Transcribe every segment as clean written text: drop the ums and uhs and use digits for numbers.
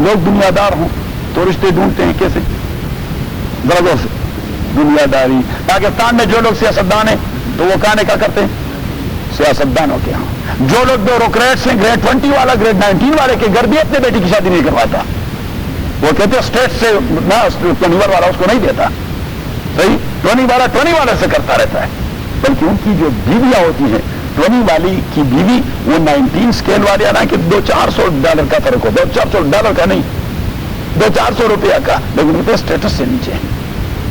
لوگ دنیا دار ہوں تو رشتے ڈھونڈتے ہیں کیسے؟ درجوں سے دنیا داری. پاکستان میں جو لوگ سیاستدان ہیں تو وہ کہاں نکاح کرتے ہیں؟ سیاستدانوں کے ہاں. جو لوگ بیوروکریٹس ہیں گریڈ 20 والا گریڈ 19 والے کے گھر بھی اپنے بیٹی کی شادی نہیں کرواتا. وہ کہتے ہیں اسٹیٹ سے نہ 21 والا اس کو نہیں دیتا. صحیح 20 والا 20 والے سے کرتا رہتا ہے. بلکہ ان کی جو بیویاں ہوتی ہیں 20 والی کی بیوی وہ 19 اسکیل والی آنا کہ $200-400 کا فرق ہو. $200-400 کا نہیں 200-400 روپیہ کا. لیکن ان کے اسٹیٹس سے نیچے ہیں.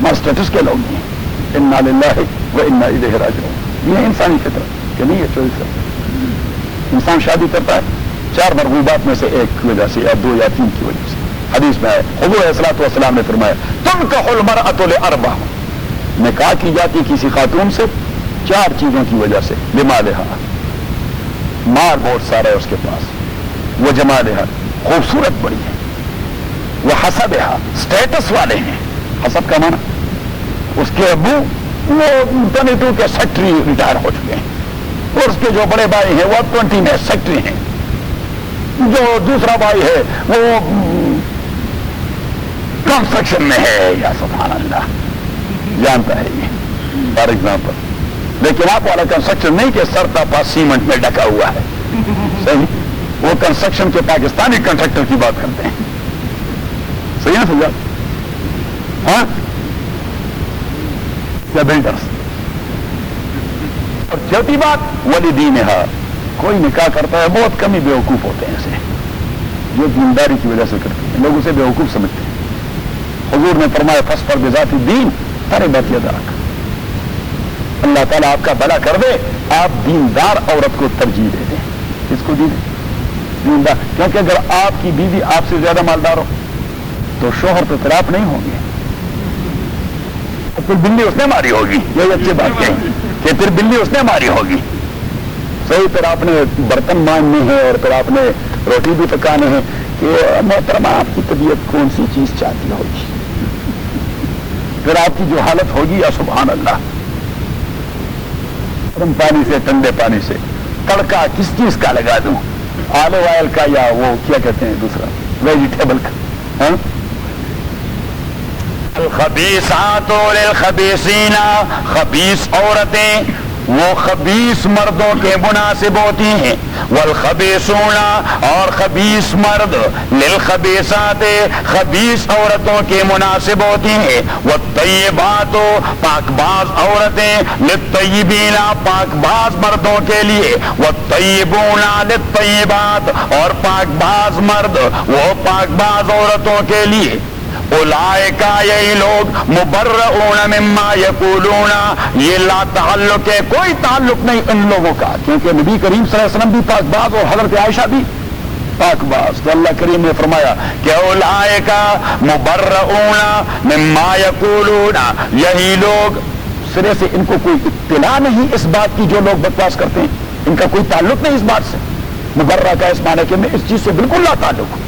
ماں اسٹیٹس کے لوگ نہیں ہیں. انا للہ و انا الیہ راجعون. یہ انسانی فطرت کہ نہیں ہے. 24 انسان شادی کرتا ہے 4 مرغوبات میں سے ایک کی وجہ سے یا 2 یا 3 کی وجہ سے. حدیث میں ہے حضور علیہ الصلوۃ والسلام نے فرمایا تنکح المرأۃ لأربع. نکاح کی جاتی کسی خاتون سے 4 چیزوں کی وجہ سے. لمالہا مال بہت سارا ہے اس کے پاس. وہ جمالہا خوبصورت بڑی ہے. وہ حسبہا اسٹیٹس والے ہیں. حسب کا معنی اس کے ابو وہ 22 کے سیکٹری ریٹائر ہو چکے ہیں اور اس کے جو بڑے بھائی ہیں وہ 20 میں سیکٹری ہیں. جو دوسرا بھائی ہے وہ کنسٹرکشن میں ہے. یا سبحان اللہ جانتا ہے یہ فار ایگزامپل. لیکن آپ والا کنسٹرکشن نہیں کہ سرتا پاس سیمنٹ میں ڈھکا ہوا ہے. صحیح وہ کنسٹرکشن کے پاکستانی کنٹریکٹر کی بات کرتے ہیں. صحیح ہے سجاد؟ ہاں یا بلڈرس. اور چوتھی بات والدینہا. کوئی نکاح کرتا ہے بہت کم ہی بیوقوف ہوتے ہیں ایسے جو دینداری کی وجہ سے کرتے ہیں. لوگ اسے بیوقوف سمجھتے ہیں. حضور نے فرمایا فاصبر بذات الدین تربت یداک. اللہ تعالیٰ آپ کا بھلا کر دے. آپ دیندار عورت کو ترجیح دے دیں. کس کو دی دیں؟ دیندار. کیونکہ اگر آپ کی بیوی آپ سے زیادہ مالدار ہو تو شوہر تو طلاق نہیں ہوں گے. پھر بلی اس نے ماری ہوگی. یہ اچھی بات کہیں کہ پھر بلی اس نے ماری ہوگی. صحیح. پھر آپ نے برتن ماننے ہیں اور پھر آپ نے روٹی بھی پکانے ہیں کہ محترمہ آپ کی طبیعت کون سی چیز چاہتی ہوگی. پھر آپ کی جو حالت ہوگی یا سبحان اللہ گرم پانی سے ٹھنڈے پانی سے تڑکا کس چیز کا لگا دوں؟ آلو آئل کا یا وہ کیا کہتے ہیں دوسرا ویجیٹیبل کا. الخبیثات للخبیثین. خبیث عورتیں وہ خبیث مردوں کے مناسب ہوتی ہیں. والخبیثون اور خبیث مرد للخبیثات خبیث عورتوں کے مناسب ہوتی ہیں. والطیبات پاک باز عورتیں للطیبین پاک باز مردوں کے لیے. والطیبون للطیبات اور پاک باز مرد وہ پاک باز عورتوں کے لیے. اولئکا یہی لوگ مبرؤون مما یقولون. یہ لا تعلق ہے کوئی تعلق نہیں ان لوگوں کا کیونکہ نبی کریم صلی اللہ علیہ وسلم بھی پاک باز اور حضرت عائشہ بھی پاک باز. تو اللہ کریم نے فرمایا کہ اولئکا مبرؤون مما یقولون. یہی لوگ سرے سے ان کو کوئی اطلاع نہیں اس بات کی جو لوگ بکواس کرتے ہیں. ان کا کوئی تعلق نہیں اس بات سے. مبرہ کا اس معنی کہ میں اس چیز سے بالکل لا تعلق ہوں.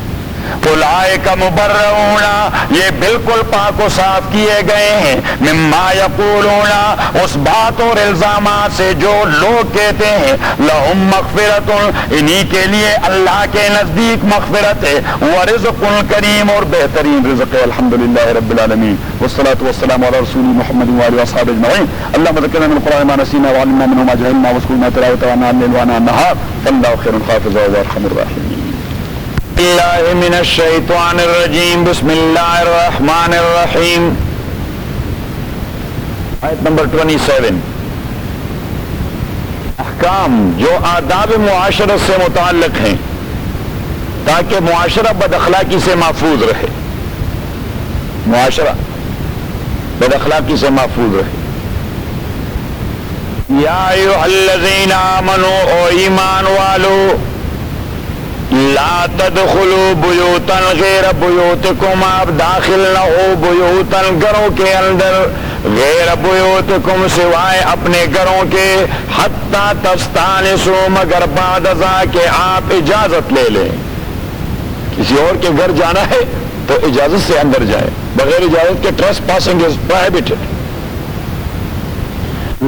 اولئک مبرؤون یہ بالکل پاک و صاف کیے گئے ہیں. مما یقولون اس بات اور الزامات سے جو لوگ کہتے ہیں. لہم مغفرۃ انہی کے لیے اللہ کے نزدیک مغفرت ہے. ورزق کریم اور بہترین رزق ہے. الحمدللہ رب العالمین والصلاة والسلام علی رسول محمد وآلہ وصحبہ اجمعین. اللهم ذکرنا من القرآن ما نسینا وعلمنا منه ما جهلنا واذكرنا تلاوته آناء الليل وآناء النهار فالله خير حافظا وارحم الراحمين. اللہ من الشیطان الرجیم. بسم اللہ الرحمن الرحیم. آیت نمبر 27. احکام جو آداب معاشرت سے متعلق ہیں تاکہ معاشرہ بد اخلاقی سے محفوظ رہے. معاشرہ بد اخلاقی سے محفوظ رہے. یا ایھا الذین آمنوا او ایمان والو لا تدخلوا بیوتا غیر بیوتکم. آپ داخل نہ ہو بیوتا گھروں کے اندر غیر بیوتکم سوائے اپنے گھروں کے. حتی تستانسوا مگر بعد ازاں کہ آپ اجازت لے لیں. کسی اور کے گھر جانا ہے تو اجازت سے اندر جائے. بغیر اجازت کے ٹریس پاسنگ از پروہیبٹڈ.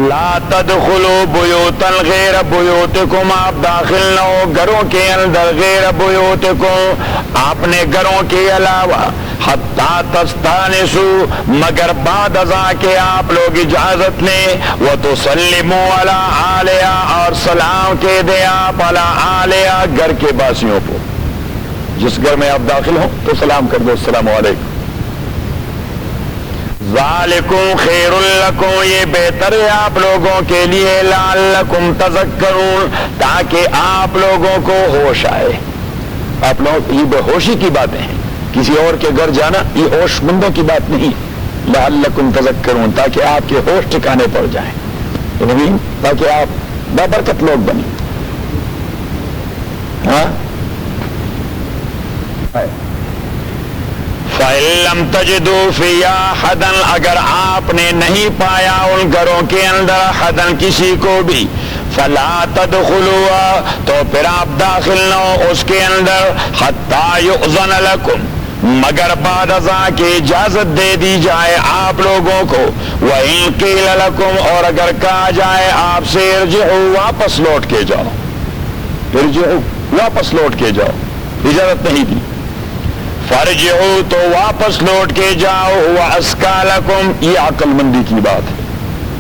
لا تدخلوا بیوتا غیر بیوتکم. آپ داخل نہ ہو گھروں کے اندر غیر بیوتکم اپنے گھروں کے علاوہ، حتی تستانسوا مگر بعد ازاں کہ آپ لوگ اجازت لیں، وتسلموا علی اہلہا اور سلام کے دیں آپ علی اہلہا گھر کے باسیوں کو. جس گھر میں آپ داخل ہوں تو سلام کر دو السلام علیکم. ذالکم خیر لکم یہ بہتر ہے آپ لوگوں کے لیے، لعلکم تذکرون تاکہ آپ لوگوں کو ہوش آئے. آپ لوگ یہ بے ہوشی کی باتیں ہیں، کسی اور کے گھر جانا یہ ہوش مندوں کی بات نہیں. لعلکم تذکرون تاکہ آپ کے ہوش ٹھکانے پڑ جائیں، تاکہ آپ بابرکت لوگ بنیں. ہاں فَإِن لَّمْ تَجِدُوا فِيهَا أَحَدًا اگر آپ نے نہیں پایا ان گھروں کے اندر احدًا کسی کو بھی، فَلَا تَدْخُلُوهَا تو پھر آپ داخل نہ ہو اس کے اندر، حَتَّى يُؤْذَنَ لَكُمْ مگر بعد ازاں کہ اجازت دے دی جائے آپ لوگوں کو. وَإِن قِيلَ لَكُمْ اور اگر کہا جائے آپ سے ارجعوا واپس لوٹ کے جاؤ، ارجعوا واپس لوٹ کے جاؤ، اجازت نہیں دی. فرجعوا تو واپس لوٹ کے جاؤ. وَأَزْكَىٰ لَكُمْ یہ عقل مندی کی بات ہے.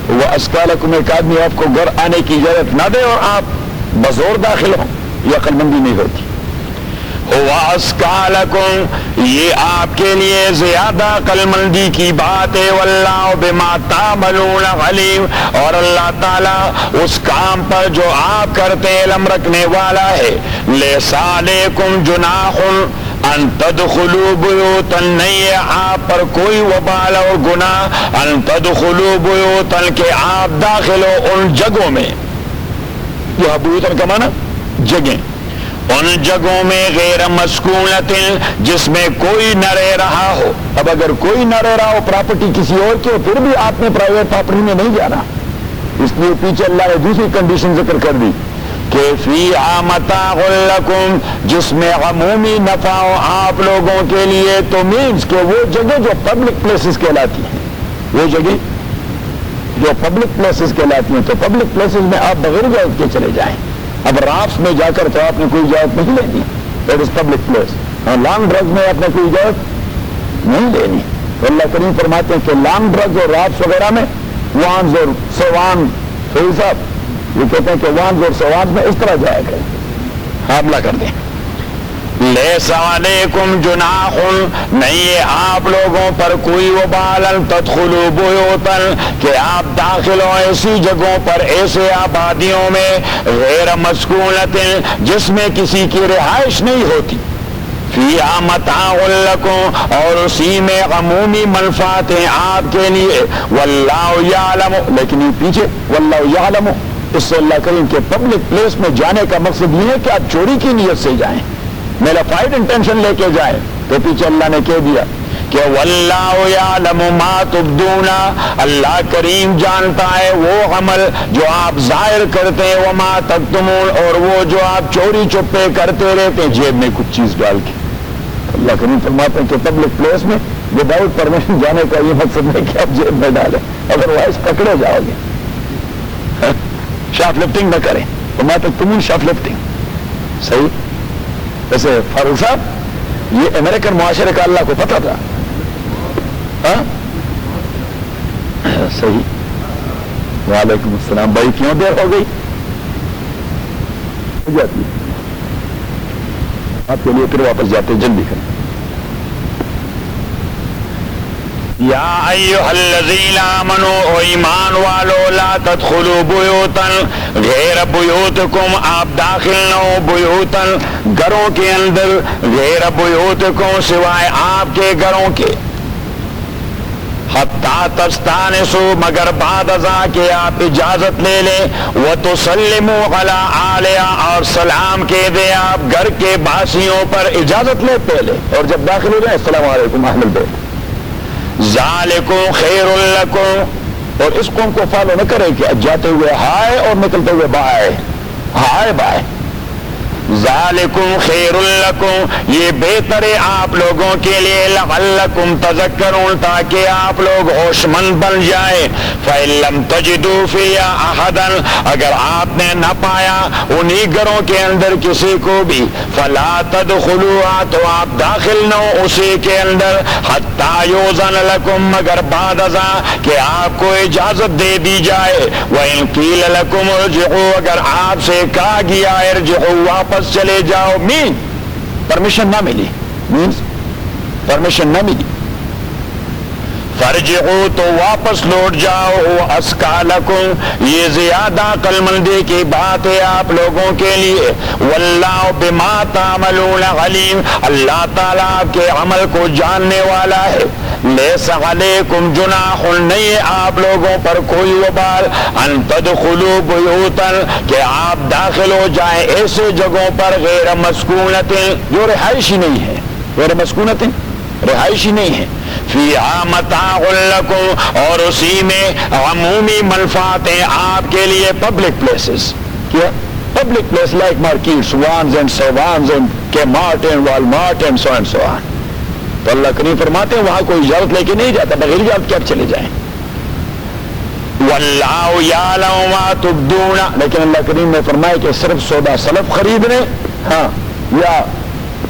وَأَزْكَىٰ لَكُمْ ایک آدمی آپ کو گھر آنے کی اجازت نہ دے اور آپ بزور داخل ہوں، یہ عقل مندی نہیں ہوتی. وَأَزْكَىٰ لَكُمْ یہ آپ کے لیے زیادہ عقل مندی کی بات ہے. وَاللَّهُ بِمَا تَعْمَلُونَ عَلِيمٌ اور اللہ تعالیٰ اس کام پر جو آپ کرتے علم رکھنے والا ہے. لَيْسَ عَلَيْكُمْ جُنَاحٌ ان تدخلوا بیوتا نہیں ہے آپ پر کوئی وبال اور گناہ، ان تدخلوا بیوتا کہ آپ داخل ہو ان جگہوں میں. یہ بیوتا کا معنی جگہیں، ان جگہوں میں غیر مسکونت جس میں کوئی نہ رہ رہا ہو. اب اگر کوئی نہ رہ رہا ہو پراپرٹی کسی اور کی ہو پھر بھی آپ نے پرائیویٹ پراپرٹی میں نہیں جانا. اس لیے پیچھے اللہ نے دوسری کنڈیشن ذکر کر دی کہ فیہا متاع لکم جس میں عمومی نفع ہو آپ لوگوں کے لیے. تو مینس کہ وہ جگہ جو پبلک پلیسز کہلاتی ہیں، وہ جگہ جو پبلک پلیسز کہلاتی ہیں، تو پبلک پلیسز میں آپ بغیر اجازت کے چلے جائیں. اب رافٹس میں جا کر تو آپ نے کوئی اجازت نہیں لینی، that is public place. Long drug میں آپ نے کوئی اجازت نہیں لینی. اللہ کریم فرماتے ہیں کہ لانگ ڈرگ اور رافٹس وغیرہ میں وانز اور سوان صاحب یہ کہتے ہیں کہ وانز اور سوانز میں اس طرح جایا کریں، حاملہ کر دیں. لیس علیکم جناح نہیں ہے آپ لوگوں پر کوئی وبال تدخلوا بیوتا کہ آپ داخل ہو ایسی جگہوں پر ایسے آبادیوں میں غیر مسکونت جس میں کسی کی رہائش نہیں ہوتی. فیہا متاع لکم اور اسی میں عمومی منفعت ہیں آپ کے لیے. واللہ یعلم لیکن یہ پیچھے واللہ یعلم اس سے اللہ کریم کے پبلک پلیس میں جانے کا مقصد یہ ہے کہ آپ چوری کی نیت سے جائیں، میلافائڈ انٹینشن لے کے جائیں. تو پیچھے اللہ نے کہہ دیا کہ واللہ یعلم ما تبدون اللہ کریم جانتا ہے وہ عمل جو آپ ظاہر کرتے ہیں، وما تکتمون اور وہ جو آپ چوری چپے کرتے رہتے ہیں جیب میں کچھ چیز ڈال کے. اللہ کریم فرماتے ہیں کہ پبلک پلیس میں وداؤٹ پرمیشن جانے کا یہ مقصد نہیں کہ آپ جیب میں ڈالیں، ادروائز پکڑے جاؤ گے. شاپ لفٹنگ نہ کریں، وما تکتمون شاپ لفٹنگ. صحیح. ویسے فاروق صاحب یہ امریکن معاشرے کا اللہ کو پتہ تھا. صحیح. وعلیکم السلام بھائی کیوں دیر ہو گئی؟ ہو جاتی آپ کے لیے پھر واپس جاتے جلدی کریں. یا ایھا الذین آمنوا او ایمان والو لا تدخلوا بیوتا غیر بیوتکم آپ داخل نہ ہو بیوتا گھروں کے اندر غیر بیوتکم سوائے آپ کے گھروں کے. حتی تستانسوا مگر بعد ازاں کہ آپ اجازت لے لیں. وتسلموا علی اہلہا اور سلام کہہ دیں آپ گھر کے باسیوں پر. اجازت لے پہلے اور جب داخل ہو جائیں السلام علیکم اہل البیت. ذالکم خیر لکم اور اس قوم کو فالو نہ کریں کہ جاتے ہوئے ہائے اور نکلتے ہوئے بائے، ہائے بائے. ذالکم خیر لکم، یہ بہتر ہے آپ لوگوں کے لیے، لعلکم تذکرون، تاکہ آپ لوگ ہوش مند بن جائے۔ فإن لم تجدوا فیہا احدا، اگر آپ نے نہ پایا انہی گھروں کے اندر کسی کو بھی، فلا تدخلوها، تو آپ داخل نہ ہو اسی کے اندر، حتی یؤذن لکم، مگر بعد ازاں کہ آپ کو اجازت دے دی جائے۔ وإن قیل لکم ارجعوا، اگر آپ سے کہا گیا ارجعوا، واپس چلے جاؤ، پرمیشن نہ ملی، پرمیشن نہ ملی، فرجعوا، تو واپس لوٹ جاؤ، ازکی لکم، یہ زیادہ عقل مندی کی بات ہے آپ لوگوں کے لیے۔ واللہ بما تعملون علیم، اللہ تعالیٰ آپ کے عمل کو جاننے والا ہے۔ لیس علیکم جناح، نہیں ہے آپ لوگوں پر کوئی وبال، ان تدخلوا بیوتا، کہ آپ داخل ہو جائیں ایسے جگہوں پر غیر مسکونت، جو رہائشی نہیں ہے، غیر مسکونت رہائشی نہیں ہے، فیہا متاع لکم، اور اسی میں عمومی منفعت ہیں آپ کے لیے، پبلک پلیسز، کیا public place like markets, Vons and Sevens and Kmart and Walmart and so and so on. تو اللہ کریم فرماتے ہیں وہاں کوئی اجازت لے کے نہیں جاتا، بغیر اجازت کیا چلے جائیں۔ واللہ یعلم ما تبدون، لیکن اللہ کریم نے فرمایا کہ صرف سودا سلف خریدنے، ہاں، یا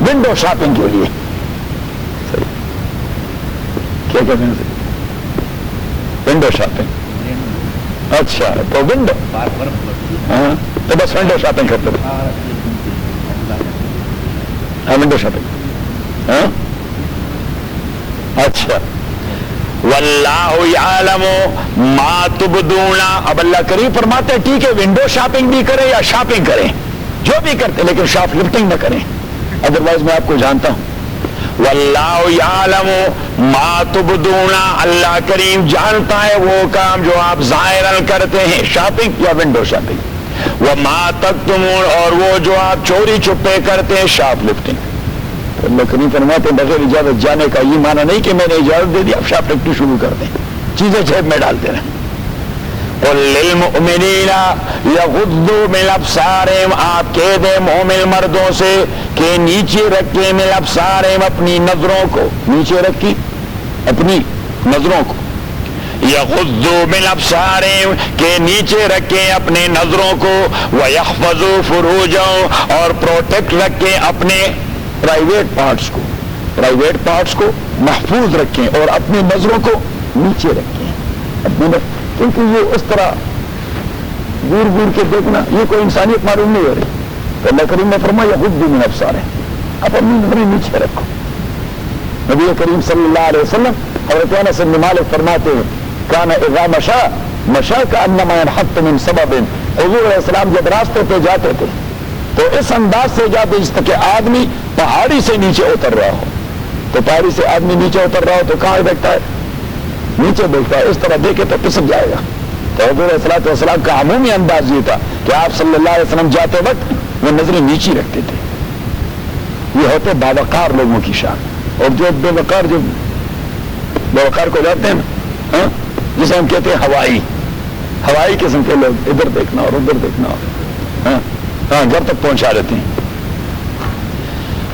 ونڈو شاپنگ کے لیے، کیا کہتے ہیں ونڈو شاپنگ، اچھا تو ونڈو، ہاں تو بس ونڈو شاپنگ کرتے ہیں، ہاں ونڈو شاپنگ، ہاں اچھا۔ واللہ یعلم ما تبدون، اب اللہ کریم فرماتے ہیں ٹھیک ہے ونڈو شاپنگ بھی کریں یا شاپنگ کریں، جو بھی کرتے لیکن شاپ لفٹنگ نہ کریں، ادروائز میں آپ کو جانتا ہوں۔ واللہ یعلم ما تبدون، اللہ کریم جانتا ہے وہ کام جو آپ ظاہراً کرتے ہیں، شاپنگ یا ونڈو شاپنگ، وما تکتمون، اور وہ جو آپ چوری چھپے کرتے ہیں، شاپ لفٹنگ۔ اللہ کریم فرماتے ہیں بغیر اجازت جانے کا یہ معنی نہیں کہ میں نے اجازت دے دی اب شاپ لفٹنگ شروع کر دیں، چیزیں جیب میں ڈالتے رہیں۔ قل للمؤمنین یغضوا من ابصارہم، آپ کہہ دیں مومن مردوں سے کہ نیچے رکھیں من ابصارہم، اپنی نظروں کو، نیچے رکھی اپنی نظروں کو، یغضوا من ابصارہم، کہ نیچے رکھیں اپنے نظروں کو، ویحفظوا فروجہم، اور پروٹیکٹ رکھیں اپنے پرائیویٹ پارٹس کو، پرائیویٹ پارٹس کو محفوظ رکھیں اور اپنی نظروں کو نیچے رکھیں اپنی کیونکہ یہ اس طرح گور گور کے دیکھنا یہ کوئی انسانیت معلوم نہیں ہو رہی۔ تو اللہ کریم نے فرمایا یغضوا من ابصارہم، آپ اپنی نظریں نیچے رکھو۔ نبی کریم صلی اللہ علیہ وسلم حضرت انس بن مالک فرماتے ہیں کان اذا مشى مشى کانما ينحط من سبب، حضور علیہ السلام جب راستے پہ جاتے تھے تو اس انداز سے جاتے جس کہ آدمی پہاڑی سے نیچے اتر رہا ہو، تو پہاڑی سے آدمی نیچے اتر رہا ہو تو کہاں دیکھتا ہے؟ نیچے دیکھتا ہے، اس طرح دیکھے تو پسک جائے گا۔ تو حضور صلی اللہ علیہ وسلم کا عمومی انداز یہ تھا کہ آپ صلی اللہ علیہ وسلم جاتے وقت وہ نظریں نیچی رکھتے تھے، یہ ہوتے باوقار لوگوں کی شان۔ اور جو بے وقار، جو بے وقار کو جاتے ہیں نا، جسے ہم کہتے ہیں ہوائی قسم کے لوگ، ادھر دیکھنا اور ادھر دیکھنا اور ہاں گھر تک پہنچا دیتے ہیں۔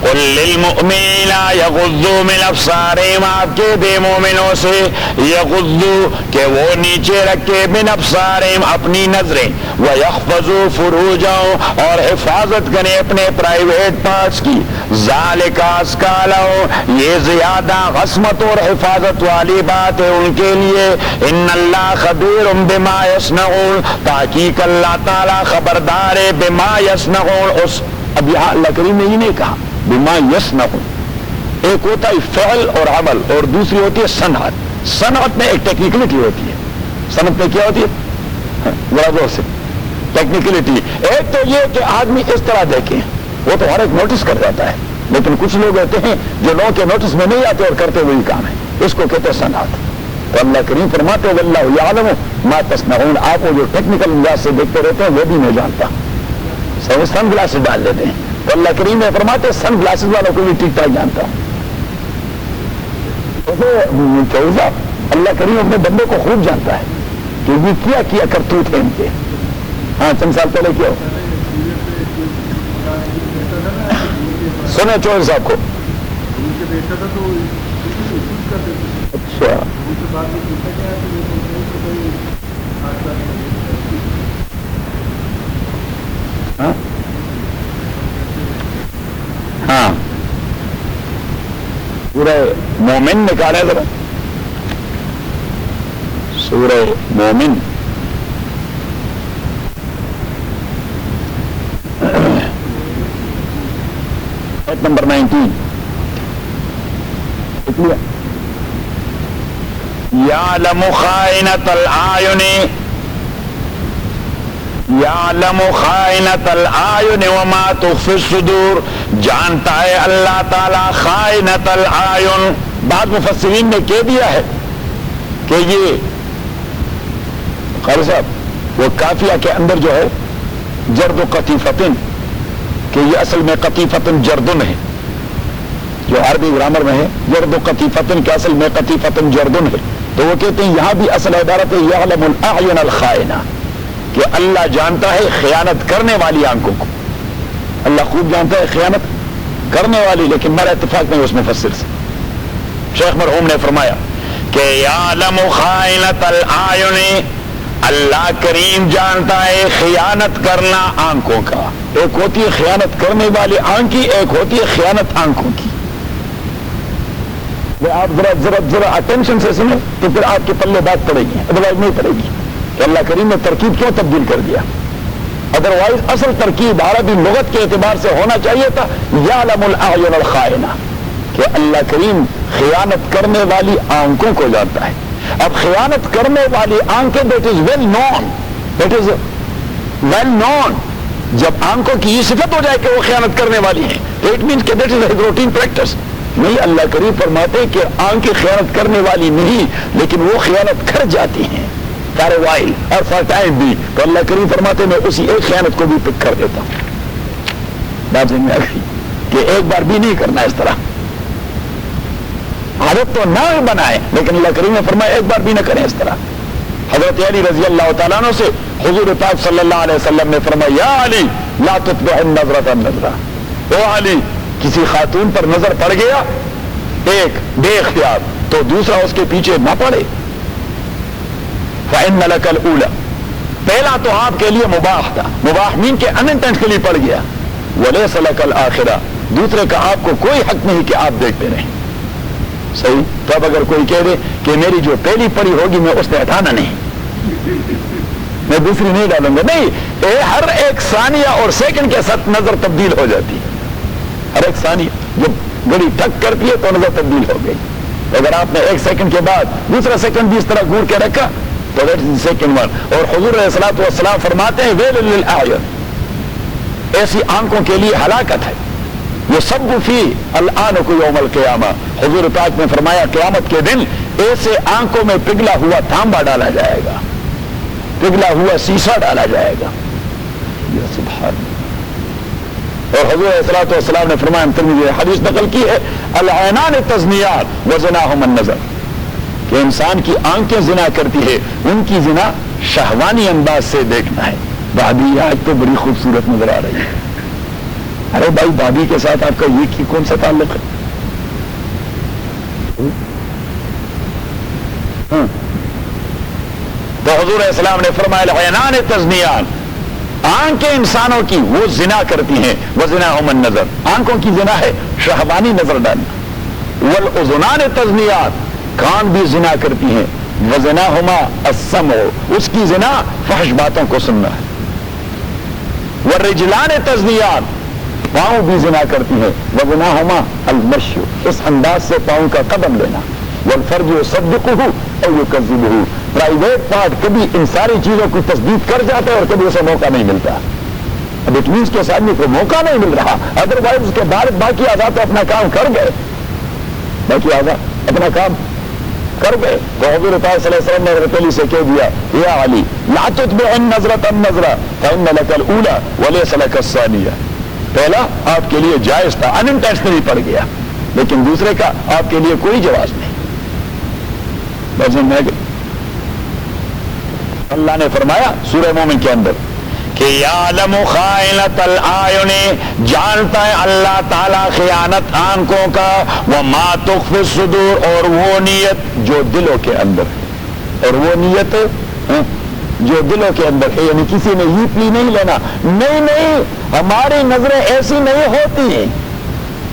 قل للمؤمنین یغضوا من ابصارہم، آپ کے دے مومنوں سے یغضوا کہ وہ نیچے رکھے من ابصارہم اپنی نظریں، ویحفظوا فروجہم اور حفاظت کریں اپنے پرائیویٹ پارٹس کی، ذالک ازکی لہم یہ زیادہ عصمت اور حفاظت والی بات ہے ان کے لیے، ان اللہ خبیر بما یصنعون تحقیق اللہ تعالی خبردار ہے بما یصنعون اس، اب یہاں اللہ کریم نے یہ نہیں کہا بما یصنعون، ایک ہوتا ہے فعل اور عمل اور دوسری ہوتی ہے صنعت۔ صنعت میں ایک ٹیکنیکلٹی ہوتی ہے، صنعت میں کیا ہوتی ہے؟ ذرا غور سے ٹیکنیکلٹی، ایک تو یہ کہ آدمی اس طرح دیکھیں وہ تو ہر ایک نوٹس کر جاتا ہے، لیکن کچھ لوگ ہوتے ہیں جو لوگوں کے نوٹس میں نہیں آتے اور کرتے وہی کام ہے، اس کو کہتے ہیں صنعت۔ تو اللہ کریم فرماتے ہیں واللہ یعلم ما تصنعون، آپ وہ جو ٹیکنیکل انداز سے دیکھتے رہتے ہیں وہ بھی نہیں جانتا، سن گلاسز ڈال دیتے ہیں۔ تو اللہ کریم نے فرماتے سن گلاسز والوں کو بھی ٹھیک ٹھاک جانتا ہوں۔ اللہ کریم اپنے بندے کو خوب جانتا ہے کہ یہ کیا کرتوت ہے ان کے۔ ہاں چند سال پہلے کیا ہو سنیں چوہر صاحب کو. اچھا ہاں سورہ مومن نکالے ذرا. سورہ مومن آیت نمبر 19. یعلم خائنۃ الاعین یعلم خائنۃ الاعین وما تخفی الصدور. جانتا ہے اللہ تعالی خائنۃ الاعین. بعض مفسرین نے کہہ دیا ہے کہ یہ قاری صاحب وہ کافیہ کے اندر جو ہے جرد و قطیفتن کہ یہ اصل میں قطیفتن جردن ہے جو عربی گرامر میں ہے. جرد و قطیفتن کے اصل میں قطیفتن جردن ہے. تو وہ کہتے ہیں یہاں بھی اصل عبارت ہے یعلم الاعین الخائنہ کہ اللہ جانتا ہے خیانت کرنے والی آنکھوں کو. اللہ خوب جانتا ہے خیانت کرنے والی, لیکن میرا اتفاق نہیں اس مفسر سے. شیخ مرحوم نے فرمایا کہ یعلم خائنۃ الاعین اللہ کریم جانتا ہے خیانت کرنا آنکھوں کا. ایک ہوتی ہے خیانت کرنے والی آنکھ کی, ایک ہوتی ہے خیانت آنکھوں کی. آپ ذرا اٹینشن سے سنیں تو پھر آپ کے پلے بات پڑے گی, ادروائز نہیں پڑے گی کہ اللہ کریم نے ترکیب کیوں تبدیل کر دیا. ادروائز اصل ترکیب عربی لغت کے اعتبار سے ہونا چاہیے تھا یعلم الاعین الخائنہ کہ اللہ کریم خیانت کرنے والی آنکھوں کو جانتا ہے. اب خیانت کرنے والی آنکھیں دیٹ از ویل نون. جب آنکھوں کی یہ صفت ہو جائے کہ وہ خیانت کرنے والی ہیں تو اٹ مینس کہ دیٹ از روٹین پریکٹس. نہیں, اللہ کریم فرماتے کہ آنکھیں خیانت کرنے والی نہیں لیکن وہ خیانت کر جاتی ہیں فار اے وائل اور فار ٹائم بھی. تو اللہ کریم فرماتے میں اسی ایک خیانت کو بھی پک کر دیتا ہوں. بات سمجھ میں آ گئی کہ ایک بار بھی نہیں کرنا اس طرح. عادت تو نہ بنائے لیکن اللہ کریم نے فرمایا ایک بار بھی نہ کریں اس طرح. حضرت علی رضی اللہ تعالیٰ عنہ سے حضور پاک صلی اللہ علیہ وسلم نے فرمایا یا علی لا تتبع النظرۃ النظرہ. او علی کسی خاتون پر نظر پڑ گیا ایک بے اختیار تو دوسرا اس کے پیچھے نہ پڑے. فإن لك الأولى پہلا تو آپ کے لیے مباح تھا, مباح مین کے انٹینشنلی پڑ گیا. ولیس لك الآخرہ دوسرے کا آپ کو کوئی حق نہیں کہ آپ دیکھتے رہیں. صحیح. تو اب اگر کوئی کہہ دے کہ میری جو پہلی پڑی ہوگی میں اس نے ہٹانا نہیں, میں دوسری نہیں ڈالوں گا, نہیں, ہر ایک ثانیہ اور سیکنڈ کے ساتھ نظر تبدیل ہو جاتی ہے. ہر ایک ثانیہ جب گھڑی ٹک کرتی ہے تو نظر تبدیل ہو گئی. اگر آپ نے ایک سیکنڈ کے بعد دوسرا سیکنڈ بھی اس طرح گور کے رکھا تو دیٹ از سیکنڈ ون. اور حضور علیہ الصلوۃ والسلام فرماتے ہیں ویل للأعین ایسی آنکھوں کے لیے ہلاکت ہے. یہ سب فی الآنک یوم القیامہ. حضور پاک نے فرمایا قیامت کے دن ایسے آنکھوں میں پگھلا ہوا تانبا ڈالا جائے گا, پگھلا ہوا سیسا ڈالا جائے گا. یا سبحان. اور حضور علیہ الصلوۃ والسلام نے فرمایا ترمذی حدیث نقل کی ہے العینان تزنیان وزناہم النظر کہ انسان کی آنکھیں زنا کرتی ہے, ان کی زنا شہوانی انداز سے دیکھنا ہے. بھابھی آج تو بڑی خوبصورت نظر آ رہی ہے. ارے بھائی بھابھی کے ساتھ آپ کا یہ کون سا تعلق ہے؟ تو حضور علیہ السلام نے فرمایا العینان تزنیان آنکھیں انسانوں کی وہ زنا کرتی ہیں. وزناہم النظر آنکھوں کی زنا ہے شہوانی نظر ڈالنا. والاذنان تزنیان کان بھی زنا کرتی ہیں. وزناہما السمع اس کی زنا فحش باتوں کو سننا ہے. والرجلان تزنیان پاؤں بھی زنا کرتی ہیں. وزناہما المشی اس انداز سے پاؤں کا قدم لینا. والفرج یصدقہ او یکذبہ پرائیویٹ پارٹ کبھی ان ساری چیزوں کی تصدیق کر جاتا ہے اور کبھی اسے موقع نہیں ملتا. اب اٹ مینس کہ اس آدمی کو موقع نہیں مل رہا, ادروائز اس کے بعد باقی اعضاء تو اپنا کام کر گئے, باقی اعضاء اپنا کام کر گئے. تو حضور پاک صلی اللہ علیہ وسلم نے حضرت علی سے کہہ دیا یا علی لا تتبع النظرۃ النظرہ فإن لك الأولى وليس لك الثانیہ. پہلا آپ کے لیے جائز تھا, انٹینشنلی پڑ گیا, لیکن دوسرے کا آپ کے لیے کوئی جواز نہیں. بس میں اللہ نے فرمایا سورہ مومن کے اندر کہ یعلم خائنۃ الاعین، جانتا ہے اللہ تعالیٰ خیانت آنکھوں کا، وما تخفی الصدور، اور وہ نیت جو دلوں کے اندر ہے، اور وہ نیت جو دلوں کے اندر ہے، یعنی کسی نے یہ پلی نہیں لینا، نہیں ہماری نظریں ایسی نہیں ہوتی ہیں،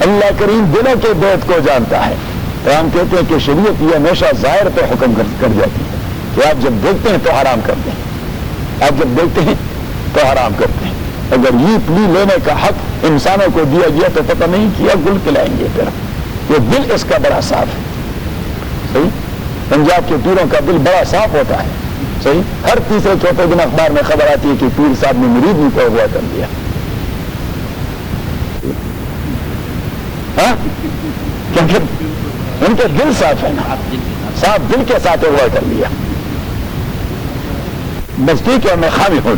اللہ کریم دلوں کے بیت کو جانتا ہے۔ تو ہم کہتے ہیں کہ شریعت یہ ہمیشہ ظاہر پہ حکم کر جاتی ہے کہ آپ جب دیکھتے ہیں تو حرام کرتے ہیں، آپ جب دیکھتے ہیں تو حرام کرتے ہیں۔ اگر یہ پلی لینے کا حق انسانوں کو دیا گیا تو پتہ نہیں کیا گل کھلائیں گے پھر، یہ دل اس کا بڑا صاف ہے، صحیح؟ پنجاب کے پیروں کا دل بڑا صاف ہوتا ہے، صحیح؟ ہر تیسرے چوتھے دن اخبار میں خبر آتی ہے کہ پیر صاحب نے مرید نہیں کو ہوا کر دیا، کیونکہ ان کے دل صاف ہے نا، صاف دل کے ساتھ ہوا کر لیا۔ بس ٹھیک ہے، میں خامی ہوں،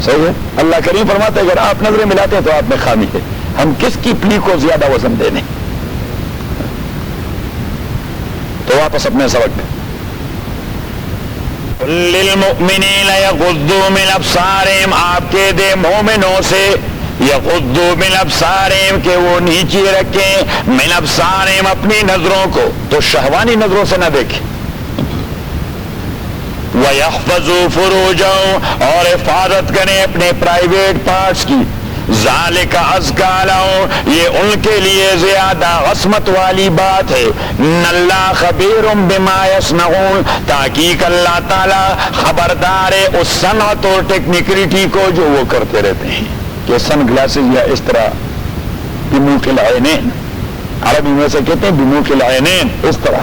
صحیح ہے؟ اللہ کریم فرماتے ہیں اگر آپ نظریں ملاتے ہیں تو آپ میں خامی ہے، ہم کس کی پلی کو زیادہ وزن دے دیں؟ تو واپس اپنے سبق پہ، للمؤمنین یغضوا من ابصارہم، آپ کے دے مومنوں سے یغضوا من ابصارہم کہ وہ نیچے رکھیں، من ابصارہم اپنی نظروں کو، تو شہوانی نظروں سے نہ دیکھیں، وَيَحْفَظُوا فُرُوجَهُمْ، اور حفاظت کریں اپنے پرائیویٹ پارٹس کی، ذَلِكَ أَزْكَىٰ لَهُمْ، یہ ان کے لیے زیادہ عصمت والی بات ہے، إِنَّ اللَّهَ خَبِيرٌ بِمَا يَصْنَعُونَ، تحقیق اللہ تعالی خبردار ہے اس صنعت اور ٹیکنیکلٹی کو جو وہ کرتے رہتے ہیں، کہ سن گلاسز یا اس طرح بِمُوقِ الْعَيْنَيْن، عربی میں سے کہتے ہیں بِمُوقِ الْعَيْنَيْن، اس طرح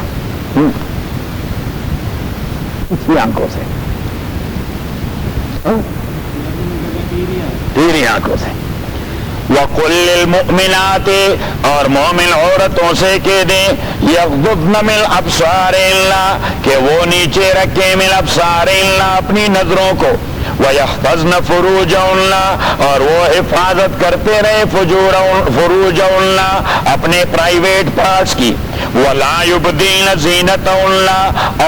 اسی آنکھوں سے، تیری آنکھوں سے۔ وَقُلْ لِلْمُؤْمِنَاتِ، اور مومن عورتوں سے کہہ دیں، یغضضن من ابصارہن، کہ وہ نیچے رکھیں من ابصارہن اپنی نظروں کو، وَيَحْفَظْنَ فُرُوجَهُنَّ، اور وہ حفاظت کرتے رہے فروجہن اپنے پرائیویٹ پارٹس کی، وَلَا يُبْدِينَ زِينَتَهُنَّ،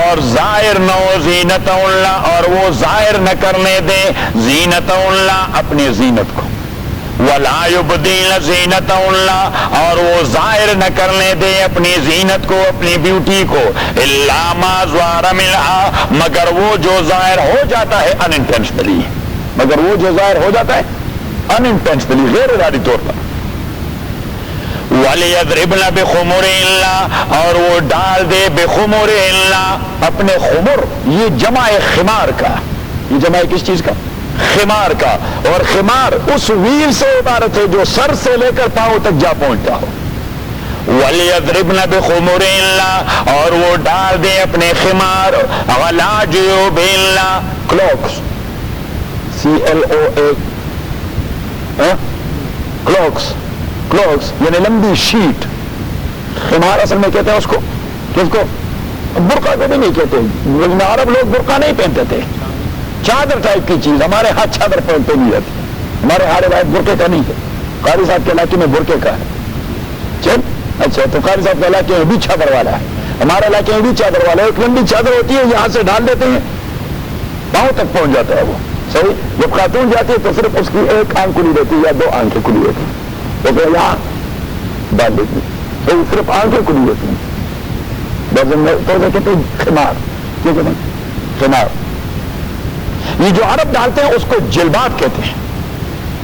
اور ظاہر نہ ہو زینتہن، اور وہ ظاہر نہ کرنے دیں زینتہن اپنی زینت کو، وَلَا يُبْدِينَ زِينَتَهُنَّ، اور وہ ظاہر نہ کرنے دیں اپنی زینت کو، اپنی بیوٹی کو، إِلَّا مَا ظَهَرَ مِنْهَا، مگر وہ جو ظاہر ہو جاتا ہے unintentionally، مگر وہ جو ظاہر ہو جاتا ہے unintentionally، غیر ارادی طور پر، وَلِيَضْرِبْنَ بِخُمُرِهِنَّ، اور وہ ڈال دے بِخُمُرِهِنَّ اپنے خمر، یہ جمع خمار کا، یہ جمع کس چیز کا؟ خمار کا، اور خمار اس ویل سے عبارت ہے جو سر سے لے کر پاؤں تک جا پہنچتا ہو، وَلِيَضْرِبْنَ بِخُمُرِهِنَّ، اور وہ ڈال دے اپنے خمار، عَلَىٰ جُيُوبِهِنَّ، کلوکس، CLOA، کلوکس یعنی لمبی شیٹ، خمار اصل میں کہتے ہیں اس کو، کس کو؟ برقع کو بھی نہیں کہتے، لیکن عرب لوگ برقع نہیں پہنتے تھے، چادر ٹائپ کی چیز، ہمارے ہاتھ چادر پہنتے نہیں رہتی، ہمارے ہاں روایت برقعے کا نہیں ہے، قاری صاحب کے علاقے میں برقعے کا ہے، چل اچھا، تو قاری صاحب کے علاقے میں بھی چادر والا ہے، ہمارے علاقے میں بھی چادر والا ہے، ایک لمبی چادر ہوتی ہے، یہاں سے ڈال دیتے ہیں پاؤں تک پہنچ جاتا ہے وہ، صحیح؟ جب خاتون جاتی ہے تو صرف اس کی ایک آنکھ کھلی رہتی ہے یا دو آنکھیں کھلی ہوتی ہیں، تو پھر یہاں ڈال دیتی ہے، تو صرف آنکھیں کھلی ہوتی ہیں، تو کہتے ہیں خمار، کیوں کہتے ہیں خمار؟ یہ جو عرب ڈالتے ہیں اس کو جلباب کہتے ہیں،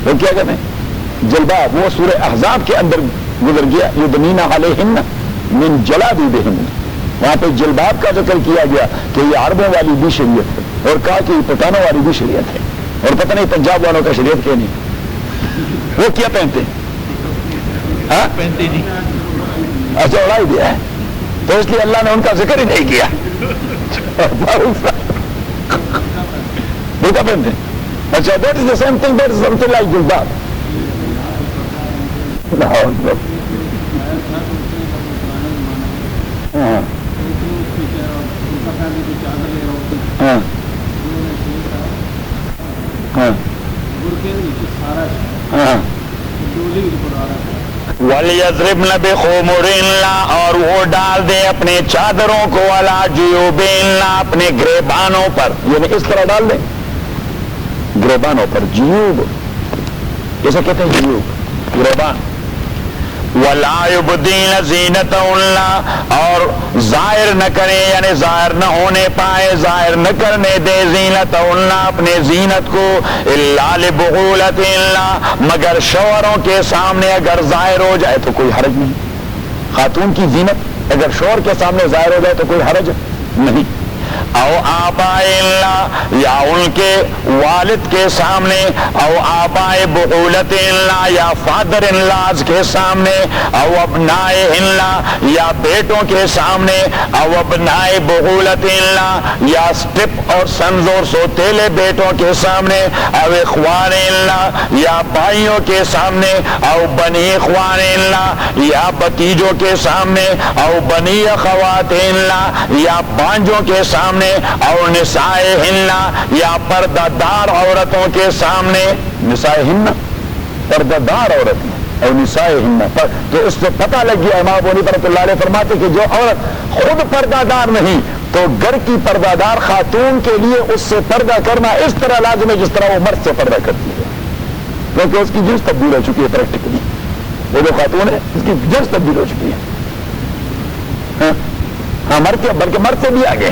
وہ کیا کہتے ہیں؟ جلباب، وہ سورہ احزاب کے اندر گزر گیا، یدنین علیہن من جلابیبہن، وہاں پہ جلباب کا ذکر کیا گیا کہ یہ عربوں والی بھی شریعت ہے، اور کہا کہ یہ پٹھانوں والی بھی شریعت ہے، اور پتہ نہیں پنجاب والوں کا شریعت کیا نہیں، وہ کیا پہنتے ہیں؟ پہنتے نہیں، اچھا اڑائی دیا ہے، تو اس لیے اللہ نے ان کا ذکر ہی نہیں کیا، برقع پہنتے ہیں، اچھا that is the same thing, that is something like jilbab، وَلْيَضْرِبْنَ بِخُمُرِهِنَّ، اور وہ ڈال دے اپنے چادروں کو، عَلَىٰ جُيُوبِهِنَّ اپنے گریبانوں پر، یعنی اس طرح ڈال دیں، گریبانوں پر، جیوب جیسے کہتے ہیں جیوب، گریبان. وَلَا يُبْدِينَ زِينَتَهُنَّ، اور ظاہر نہ کریں، یعنی ظاہر نہ ہونے پائے، ظاہر نہ کرنے دے زینتهن اپنے زینت کو، إِلَّا لِبُعُولَتِهِنَّ مگر شوہروں کے سامنے اگر ظاہر ہو جائے تو کوئی حرج نہیں. خاتون کی زینت اگر شوہر کے سامنے ظاہر ہو جائے تو کوئی حرج نہیں. او آبائے اللہ، یا ان کے والد کے سامنے، او آبائے بعولت اللہ، یا فادر انلاز کے سامنے، او ابنائے اللہ، یا بیٹوں کے سامنے، او ابنائے بعولت اللہ، یا سٹپ اور سنز اور سوتیلے بیٹوں کے سامنے، او اخوان اللہ، یا بھائیوں کے سامنے، او بنی اخوان اللہ، یا بتیجوں کے سامنے، او بنی اخوات اللہ، یا بانجوں کے سامنے، اور نسائہن، یا پردہ دار عورتوں کے سامنے. نسائہن پردہ دار عورتیں، اور نسائہن تو اس سے پتہ لگ گیا. امام ابو حنیفہ رحمۃ اللہ علیہ فرماتے کہ جو عورت خود پردہ دار نہیں تو گھر کی پردہ دار خاتون کے لیے اس سے پردہ کرنا اس طرح لازم ہے جس طرح وہ مرد سے پردہ کرتی ہے، کیونکہ اس کی جنس تبدیل ہو چکی ہے. پریکٹیکلی وہ جو خاتون ہے اس کی جنس تبدیل ہو چکی ہے. ہاں مرد کے، بلکہ مرد سے بھی آگے.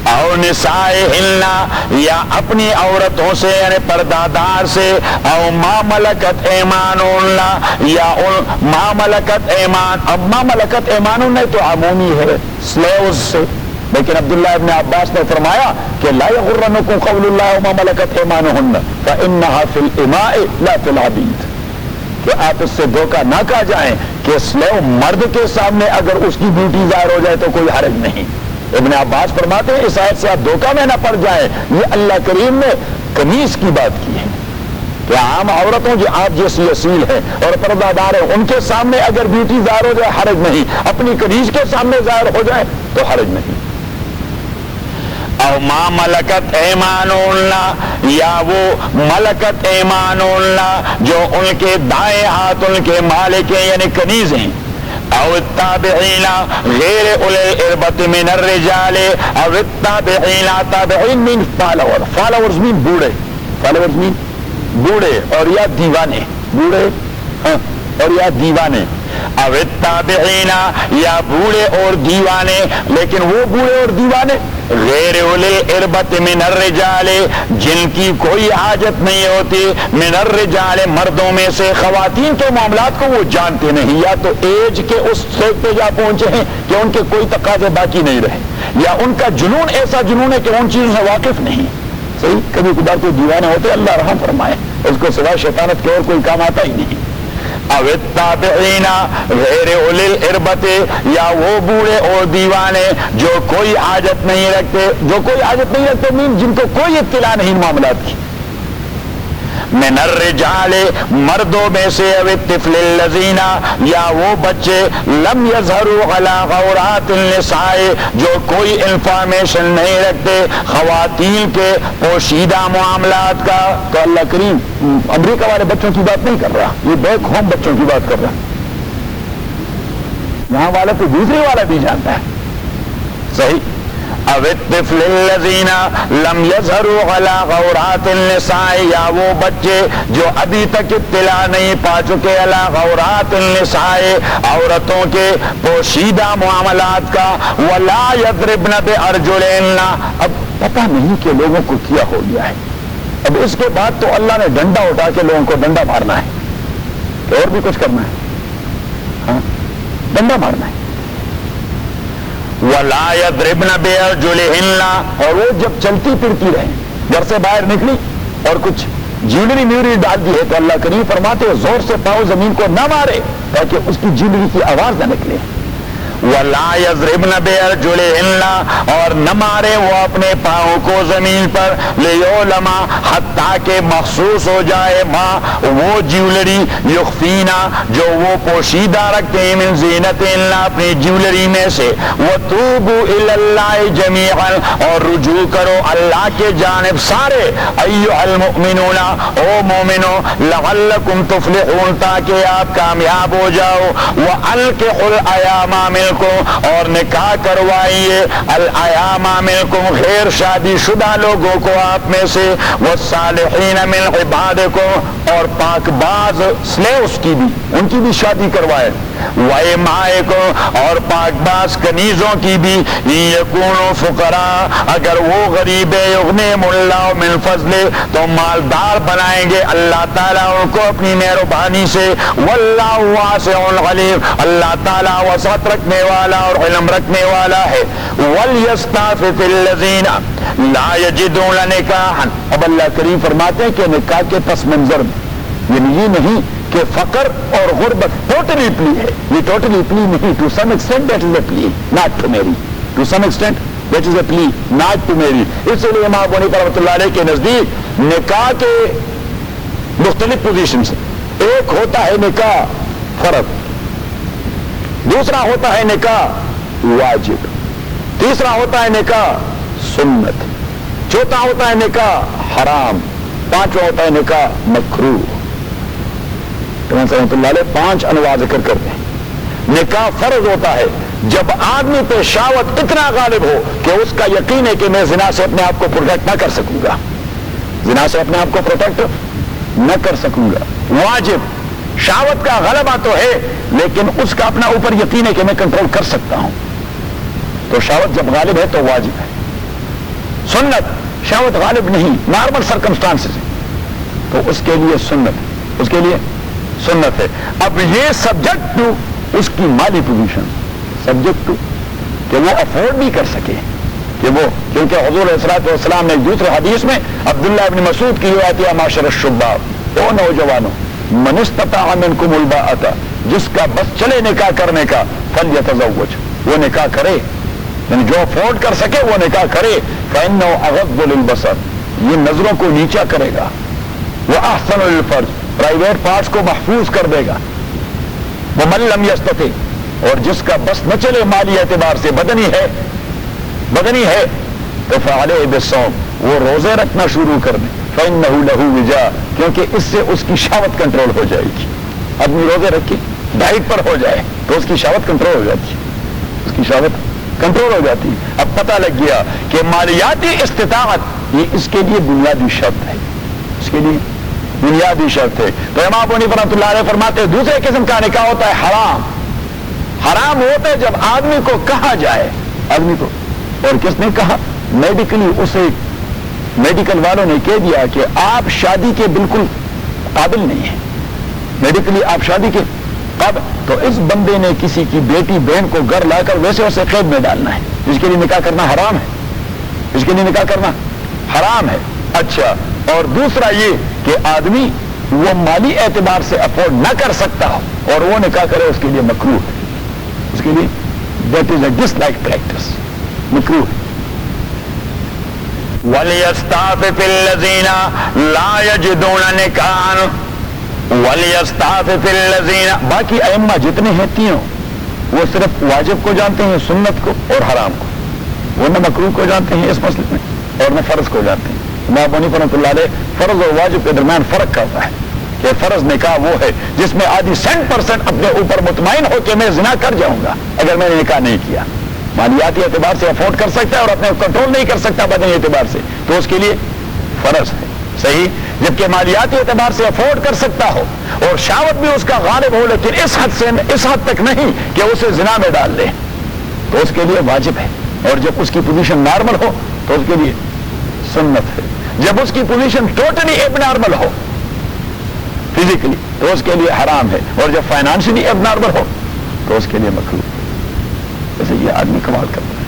او نسائہن، یا اپنی عورتوں سے یعنی پردہ دار سے، او ما ملکت ایمانہن، یا ما ملکت ایمان. اب ما ملکت ایمانہن تو عمومی ہے سلیوز سے، لیکن عبداللہ ابن عباس نے فرمایا کہ لا یغرنکم قول اللہ وما ملکت ایمانہن فانہا فی الاماء لا فی العبید، کہ آپ اس سے دھوکہ نہ کھا جائیں کہ سلیو مرد کے سامنے اگر اس کی بیوٹی ظاہر ہو جائے تو کوئی حرج نہیں. ابن عباس فرماتے ہیں اس آیت سے آپ دھوکہ میں نہ پڑ جائیں. یہ اللہ کریم نے قمیص کی بات کی ہے کہ عام عورتوں جو آپ جیسی اصیل ہیں اور پردہ دار ہیں ان کے سامنے اگر بیوٹی ظاہر ہو جائے حرج نہیں، اپنی قمیص کے سامنے ظاہر ہو جائے تو حرج نہیں. او ما ملکت ایمانہن، یا وہ ملکت ایمانہن جو ان کے دائیں ہاتھ ان کے مالک ہیں یعنی کنیز ہیں. او التابعین غیر اولی الاربۃ من الرجال، او التابعین، تابعین مین فالوور، فالوورز مین بوڑھے، فالوورز مین بوڑھے اور یا دیوانے، بوڑھے اور یا دیوانے. او التابعین، یا بوڑھے اور دیوانے، لیکن وہ بوڑھے اور دیوانے غیر اولی الاربۃ من الرجال جن کی کوئی حاجت نہیں ہوتی، من الرجال مردوں میں سے، خواتین کے معاملات کو وہ جانتے نہیں، یا تو ایج کے اس سٹیج پہ جا پہنچے ہیں کہ ان کے کوئی تقاضے باقی نہیں رہے، یا ان کا جنون ایسا جنون ہے کہ ان چیزوں سے واقف نہیں. صحیح، کبھی کبھار کوئی دیوانے ہوتے، اللہ رحم فرمائے، اس کو سوائے شیطانت کے اور کوئی کام آتا ہی نہیں. او التابعین غیر اولی الاربۃ، یا وہ بوڑھے اور دیوانے جو کوئی حاجت نہیں رکھتے، جو کوئی حاجت نہیں رکھتے مین جن کو کوئی اطلاع نہیں معاملات کی. من الرجال مردوں میں سے، او الطفل الذین، یا وہ بچے لم یظہروا علی عورات النساء جو کوئی انفارمیشن نہیں رکھتے خواتین کے پوشیدہ معاملات کا. تو اللہ کریم امریکہ والے بچوں کی بات نہیں کر رہا، یہ بیک ہوم بچوں کی بات کر رہا. یہاں والا تو دوسری والا بھی جانتا ہے. صحیح. او الطفل الذین لم یظہروا علی عورات النساء، یا وہ بچے جو ابھی تک اطلاع نہیں پا چکے علی عورات النساء عورتوں کے پوشیدہ معاملات کا. ولا یضربن بارجلہن، اب پتہ نہیں کہ لوگوں کو کیا ہو گیا ہے. اب اس کے بعد تو اللہ نے ڈنڈا اٹھا کے لوگوں کو ڈنڈا مارنا ہے، اور بھی کچھ کرنا ہے. ہاں ڈنڈا مارنا ہے. وَلَا يَضْرِبْنَ بِأَرْجُلِهِنَّ، اور وہ جب چلتی پھرتی رہیں، گھر سے باہر نکلی اور کچھ جیولری میوری ڈال دی ہے تو اللہ کریم فرماتے ہیں زور سے پاؤں زمین کو نہ مارے تاکہ اس کی جیولری کی آواز نہ نکلے. وَلَا يَضْرِبْنَ بِأَرْجُلِهِنَّ، اور نہ مارے وہ اپنے پاؤں کو زمین پر، لِيُعْلَمَ حتیٰ کہ مخصوص ہو جائے ما وہ جیولری، یخفینا جو وہ پوشیدہ رکھتے ہیں، من زینتہن اپنی جیولری میں سے. وَتُوبُوا إِلَى اللَّهِ جَمِيعًا، اور رجوع کرو اللہ کے جانب سارے، أَيُّهَا الْمُؤْمِنُونَ او مومنو، لَعَلَّكُمْ تُفْلِحُونَ تاکہ آپ کامیاب ہو جاؤ. وَأَنكِحُوا الْأَيَامَ مِنْکُمْ، منکم اور نکاح کروائیے الایام منکم غیر شادی شدہ لوگوں کو آپ میں سے والصالحین من عبادکم اور پاک باز سلیوز کی بھی ان کی بھی شادی کروائے وَإِمَائِكُمْ اور پاک باز کنیزوں کی بھی یکونوا فقراء اگر وہ غریب یغنیہم اللہ من فضل تو مالدار بنائیں گے اللہ تعالیٰ ان کو اپنی مہربانی سے واللہ واسع علیم اللہ تعالیٰ وسعت رکھنے والا اور علم رکھنے والا ہے وَلْيَسْتَعْفِفِ الَّذِينَ لَا يَجِدُونَ نِكَاحًا اب اللہ کریم فرماتے ہیں کہ نکاح کے پس منظر میں یعنی یہ نہیں کہ فقر اور غربت ٹوٹلی پلی ہے یہ ٹوٹلی پلی نہیں to some extent that is a plea not to marry to some extent that is a plea not to میری اس لیے امام ابو حنیفہ رحمۃ اللہ علیہ کے نزدیک نکاح کے مختلف پوزیشنز ایک ہوتا ہے نکاح فرض دوسرا ہوتا ہے نکاح واجب تیسرا ہوتا ہے نکاح سنت چوتھا ہوتا ہے نکاح حرام پانچواں ہوتا ہے نکاح مکروہ رحمۃ اللہ علیہ 5 انواع ذکر کرتے ہیں نکاح فرض ہوتا ہے جب آدمی پہ شہوت اتنا غالب ہو کہ اس کا یقین ہے کہ میں زنا سے اپنے آپ کو پروٹیکٹ نہ کر سکوں گا زنا سے اپنے آپ کو پروٹیکٹ نہ کر سکوں گا واجب شہوت کا غلبہ تو ہے لیکن اس کا اپنا اوپر یقین ہے کہ میں کنٹرول کر سکتا ہوں تو شہوت جب غالب ہے تو واجب ہے سنت شہوت غالب نہیں نارمل سرکمسٹانسز تو اس کے لیے سنت اس کے لیے سنت ہے اب یہ سبجیکٹ ٹو اس کی مالی پوزیشن سبجیکٹ ٹو کہ وہ افورڈ بھی کر سکے کہ وہ کیونکہ حضور علیہ الصلوۃ والسلام نے ایک دوسرے حدیث میں عبداللہ ابن مسعود کی روایت ہے معاشر الشباب او نوجوانوں من استطاع منکم الباءۃ جس کا بس چلے نکاح کرنے کا فلیتزوج وہ نکاح کرے یعنی جو افورڈ کر سکے وہ نکاح کرے فإنه اغض للبصر یہ نظروں کو نیچا کرے گا واحسن للفرج پرائیویٹ پارٹس کو محفوظ کر دے گا ومن لم یستطع اور جس کا بس نہ چلے مالی اعتبار سے بدنی ہے تو فعلیہ بالصوم وہ روزے رکھنا شروع کر دے فإنه له وجاء کیونکہ اس سے اس کی شہوت کنٹرول ہو جائے گی آدمی روزے رکھ کے ڈائٹ پر ہو جائے تو اس کی شہوت کنٹرول ہو جاتی ہے اس کی شہوت کنٹرول ہو جاتی ہے اب پتہ لگ گیا کہ مالیاتی استطاعت یہ اس کے لیے بنیادی شرط ہے اس کے لیے بنیادی شرط ہے تو امام ابو حنیفہ رحمۃ اللہ علیہ فرماتے ہیں دوسرے قسم کا نکاح ہوتا ہے حرام ہوتا ہے جب آدمی کو کہا جائے آدمی کو اور کس نے کہا میڈیکلی اسے میڈیکل والوں نے کہہ دیا کہ آپ شادی کے بالکل قابل نہیں ہیں میڈیکلی آپ شادی کے قابل تو اس بندے نے کسی کی بیٹی بہن کو گھر لا کر ویسے اسے قید میں ڈالنا ہے اس کے لیے نکاح کرنا حرام ہے اس کے لیے نکاح کرنا حرام ہے اچھا اور دوسرا یہ کہ آدمی وہ مالی اعتبار سے افورڈ نہ کر سکتا ہو اور وہ نکاح کرے اس کے لیے مکروہ ہے اس کے لیے that is a dislike practice مکروہ ہے وَلْيَسْتَعْفِفِ الَّذِينَ لَا يَجِدُونَ نِكَاحًا وَلْيَسْتَعْفِفِ الَّذِينَ باقی ائمہ جتنے ہیں تینوں وہ صرف واجب کو جانتے ہیں سنت کو اور حرام کو وہ نہ مکروہ کو جانتے ہیں اس مسئلے میں اور نہ فرض کو جانتے ہیں امام ابو حنیفہ رحمۃ اللہ علیہ فرض اور واجب کے درمیان فرق کرتا ہے کہ فرض نکاح وہ ہے جس میں آدمی 100% اپنے اوپر مطمئن ہو کہ میں زنا کر جاؤں گا اگر میں نے نکاح نہیں کیا مالیاتی اعتبار سے افورڈ کر سکتا ہے اور اپنے کنٹرول نہیں کر سکتا بدنی اعتبار سے تو اس کے لیے فرض ہے صحیح جبکہ مالیاتی اعتبار سے افورڈ کر سکتا ہو اور شہوت بھی اس کا غالب ہو لیکن اس حد تک نہیں کہ اسے زنا میں ڈال دے تو اس کے لیے واجب ہے اور جب اس کی پوزیشن نارمل ہو تو اس کے لیے سنت ہے جب اس کی پوزیشن ٹوٹلی ایب نارمل ہو فزیکلی تو اس کے لیے حرام ہے اور جب فائنانشلی ایب نارمل ہو تو اس کے لیے مکروہ ہے جیسے یہ آدمی کمال کرتا ہے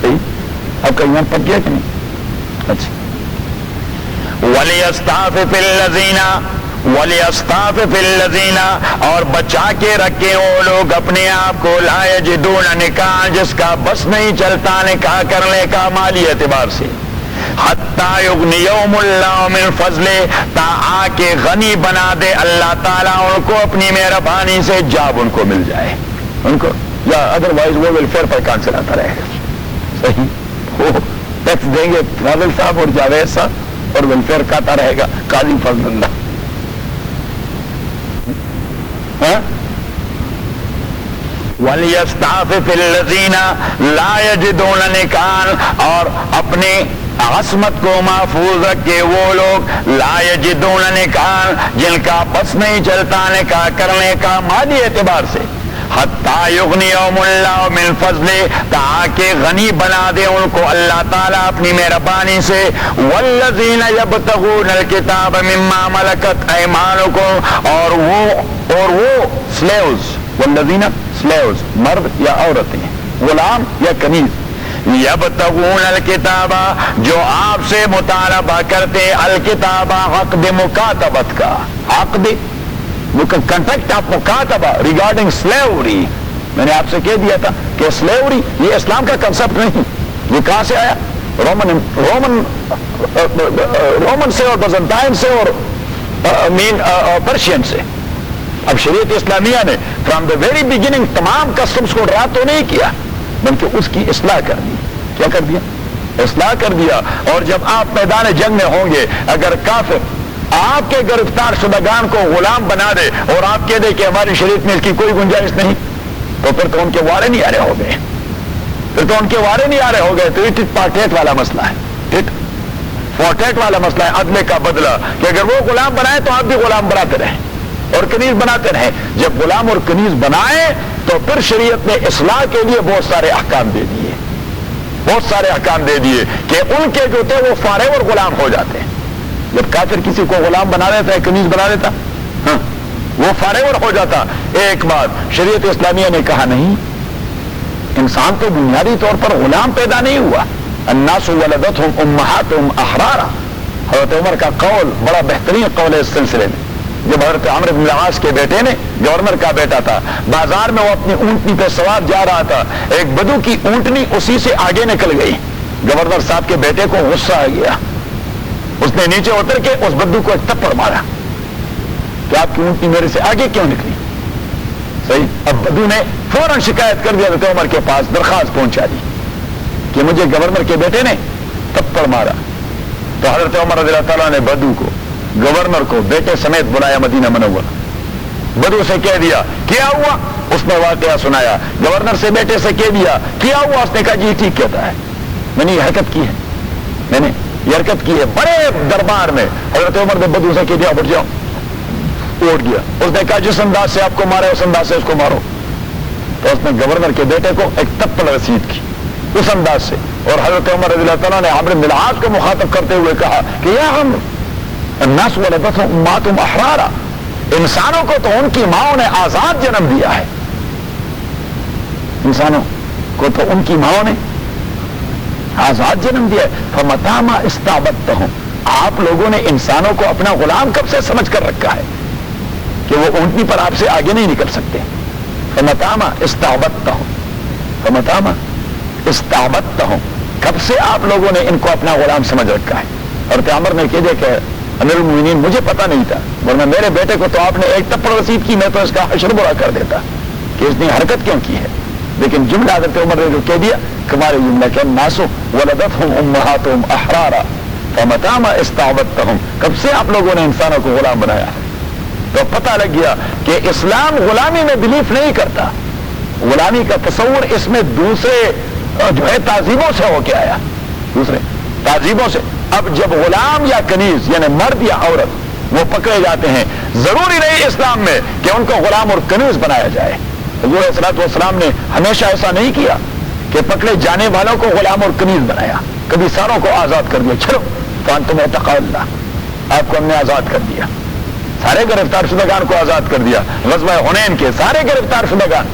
صحیح اب کا ایمان پک گیا کہ نہیں اچھا وَلِيَسْتَعْفِفِ الَّذِينَ اور بچا کے رکھے وہ لوگ اپنے آپ کو لا يَجِدُونَ نِكَاحًا جس کا بس نہیں چلتا نکاح کرنے کا مالی اعتبار سے حَتَّى يُغْنِيَهُمُ اللَّهُ مِنْ فَضْلِهِ تا آ کے غنی بنا دے اللہ تعالیٰ ان کو اپنی مہربانی سے جاب ان کو مل جائے ان کو یا ادروائز وہ ویلفیئر پر کام چلاتا رہے گا صحیح وہ ٹیکس دیں گے فاضل صاحب اور جاوید صاحب اور ویلفیئر کھاتا رہے گا قاضی فضل اللہ وَلْيَسْتَعْفِفِ الَّذِينَ لَا يَجِدُونَ نِكَاحًا، اور اپنی عصمت کو محفوظ رکھے وہ لوگ لا یجدون نکاح، جن کا بس نہیں چلتا نکاح کرنے کا مالی اعتبار سے، حتی یغنیہم اللہ من فضل، تاکہ غنی بنا دے ان کو اللہ تعالیٰ اپنی مہربانی سے، والذین یبتغون الکتاب مما ملکت ایمانکم، اور وہ سلیوز، والذین سلیوز مرد یا عورتیں، غلام یا کنیز، یبتغون الکتاب جو آپ سے مطالبہ کرتے، الکتاب عقد مکاتبت کا، عقد کنٹریکٹ آف مکاتبہ ریگارڈنگ سلیوری. میں نے آپ سے کہہ دیا تھا کہ سلیوری یہ اسلام کا کنسپٹ نہیں، یہ کہاں سے آیا؟ رومن سے اور بزنطائن سے اور پرشین سے. اب شریعت اسلامیہ نے فرام دا ویری بگننگ تمام کسٹمز کو ڈرا تو نہیں کیا، بلکہ اس کی اصلاح کر دی. کیا کر دیا؟ اصلاح کر دیا. اور جب آپ میدان جنگ میں ہوں گے، اگر کافر آپ کے گرفتار شدگان کو غلام بنا دے اور آپ کہہ دے کہ ہماری شریعت میں اس کی کوئی گنجائش نہیں، تو پھر تو ان کے وارے نہیں آ رہے ہو گئے، پھر تو ان کے وارے نہیں آ رہے ہو گئے. تو یہ ٹٹ پاٹیٹ والا مسئلہ ہے، ٹٹ فوٹیٹ والا مسئلہ ہے، عدلے کا بدلہ، کہ اگر وہ غلام بنائے تو آپ بھی غلام بناتے رہیں اور کنیز بناتے رہیں. جب غلام اور کنیز بنائے تو پھر شریعت نے اصلاح کے لیے بہت سارے احکام دے دیے، بہت سارے احکام دے دیے کہ ان کے جو تھے وہ فارغ اور غلام ہو جاتے ہیں. جب کافر کسی کو غلام بنا لیتا ہے، کنیز بنا لیتا، ہاں وہ فارغ اور ہو جاتا. ایک بات شریعت اسلامیہ نے کہا نہیں، انسان تو بنیادی طور پر غلام پیدا نہیں ہوا. الناس ولدتهم امہاتهم احرارا، حضرت عمر کا قول بڑا بہترین قول ہے اس سلسلے میں. جب حضرت عمرو بن العاص کے بیٹے نے، گورنر کا بیٹا تھا، بازار میں وہ اپنی اونٹنی پہ سوار جا رہا تھا، ایک بدو کی اونٹنی اسی سے آگے نکل گئی. گورنر صاحب کے بیٹے کو غصہ آ گیا، اس نے نیچے اتر کے اس بدو کو ایک تھپڑ مارا کہ آپ کی اونٹنی میرے سے آگے کیوں نکلی. صحیح. اب بدو نے فوراً شکایت کر دیا، حضرت عمر کے پاس درخواست پہنچا دی کہ مجھے گورنر کے بیٹے نے تھپڑ مارا. تو حضرت عمر رضی اللہ تعالیٰ نے بدو کو، گورنر کو بیٹے سمیت بلایا مدینہ منورہ. بدو سے کہہ دیا کیا ہوا، اس نے واقعہ سنایا. گورنر سے بیٹے سے کہہ دیا کیا ہوا، اس نے کہا جی ٹھیک کہتا ہے، میں نے یہ حرکت کی ہے، میں نے یہ حرکت کی ہے. بڑے دربار میں حضرت عمر نے بدو سے کہہ دیا اٹھ جاؤ، اٹھ گیا. اس نے کہا جس انداز سے آپ کو مارے اس انداز سے اس کو مارو. تو اس نے گورنر کے بیٹے کو ایک تپل رسید کی اس انداز سے. اور حضرت عمر رضی اللہ تعالیٰ نے عمرو بن العاص کو مخاطب کرتے ہوئے کہا کہ یا عمرو الناس ولدتهم امہاتهم احرارا، انسانوں کو تو ان کی ماؤں نے آزاد جنم دیا ہے، انسانوں کو تو ان کی ماؤں نے آزاد جنم دیا ہے. فمتى ما استعبدتهم، آپ لوگوں نے انسانوں کو اپنا غلام کب سے سمجھ کر رکھا ہے کہ وہ اونٹنی پر آپ سے آگے نہیں نکل سکتے. فمتى ما استعبدتهم، فمتى ما استعبدتهم، کب سے آپ لوگوں نے ان کو اپنا غلام سمجھ رکھا ہے. اور عمر نے کہہ دیا کہ امیر المؤمنین مجھے پتہ نہیں تھا، ورنہ میرے بیٹے کو تو آپ نے ایک تپڑ رسید کی، میں تو اس کا حشر برا کر دیتا کہ اس نے حرکت کیوں کی ہے. لیکن جملہ حضرت عمر نے جو کہہ دیا کمال جملہ کہ الناس ولدتهم امہاتهم احرارا فمتى ما استعبدتهم، کب سے آپ لوگوں نے انسانوں کو غلام بنایا ہے. تو پتہ لگ گیا کہ اسلام غلامی میں بلیف نہیں کرتا، غلامی کا تصور اس میں دوسرے جو ہے تہذیبوں سے ہو کے آیا، دوسرے تہذیبوں سے. اب جب غلام یا کنیز یعنی مرد یا عورت وہ پکڑے جاتے ہیں، ضروری نہیں اسلام میں کہ ان کو غلام اور کنیز بنایا جائے. حضور علیہ الصلوۃ والسلام نے ہمیشہ ایسا نہیں کیا کہ پکڑے جانے والوں کو غلام اور کنیز بنایا، کبھی ساروں کو آزاد کر دیا. چلو فانتم اعتقوا اللہ، آپ کو ہم نے آزاد کر دیا. سارے گرفتار شدگان کو آزاد کر دیا. غزوہ حنین کے سارے گرفتار شدگان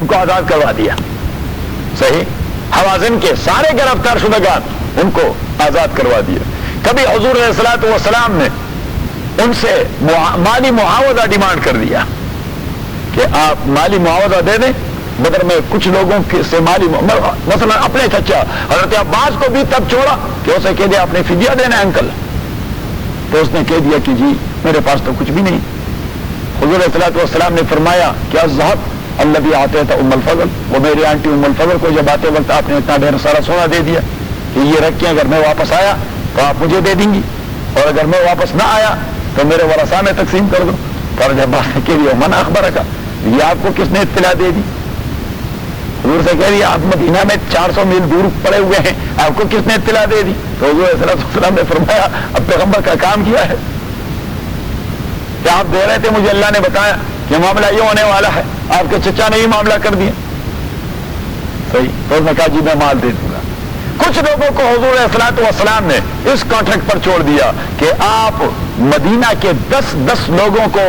ان کو آزاد کروا دیا. صحیح. حوازن کے سارے گرفتار شدگان ان کو آزاد کروا دیا. کبھی حضور علیہ الصلوۃ والسلام نے ان سے مالی معاوضہ ڈیمانڈ کر دیا کہ آپ مالی معاوضہ دے دیں، بدر میں کچھ لوگوں سے مالی مثلا اپنے چچا حضرت عباس کو بھی تب چھوڑا کہ اسے کہہ دیا آپ نے فدیہ دینا ہے انکل. تو اس نے کہہ دیا کہ جی میرے پاس تو کچھ بھی نہیں. حضور علیہ الصلوۃ والسلام نے فرمایا کیا الذهب الذي اعطيت ام الفضل، وہ میری آنٹی ام الفضل کو جب آتے وقت آپ نے اتنا ڈھیر سارا سونا دے دیا کہ یہ رکھ کے اگر میں واپس آیا تو آپ مجھے دے دیں گی، اور اگر میں واپس نہ آیا تو میرے ورثاء میں تقسیم کر دو. پر جب بات کے لیے من اخبر کا یہ آپ کو کس نے اطلاع دے دی؟ حضور سے کہہ دیا آپ مدینہ میں 400 میل دور پڑے ہوئے ہیں، آپ کو کس نے اطلاع دے دی؟ تو حضور صلی اللہ علیہ وسلم نے فرمایا اب پیغمبر کا کام کیا ہے کہ آپ دے رہے تھے، مجھے اللہ نے بتایا کہ معاملہ یہ ہونے والا ہے، آپ کے چچا نے ہی معاملہ کر دیا. صحیح. تو میں کہا جی میں مال دے دوں گا. کچھ لوگوں کو حضور علیہ الصلوۃ والسلام نے اس کانٹریکٹ پر چھوڑ دیا کہ آپ مدینہ کے 10 لوگوں کو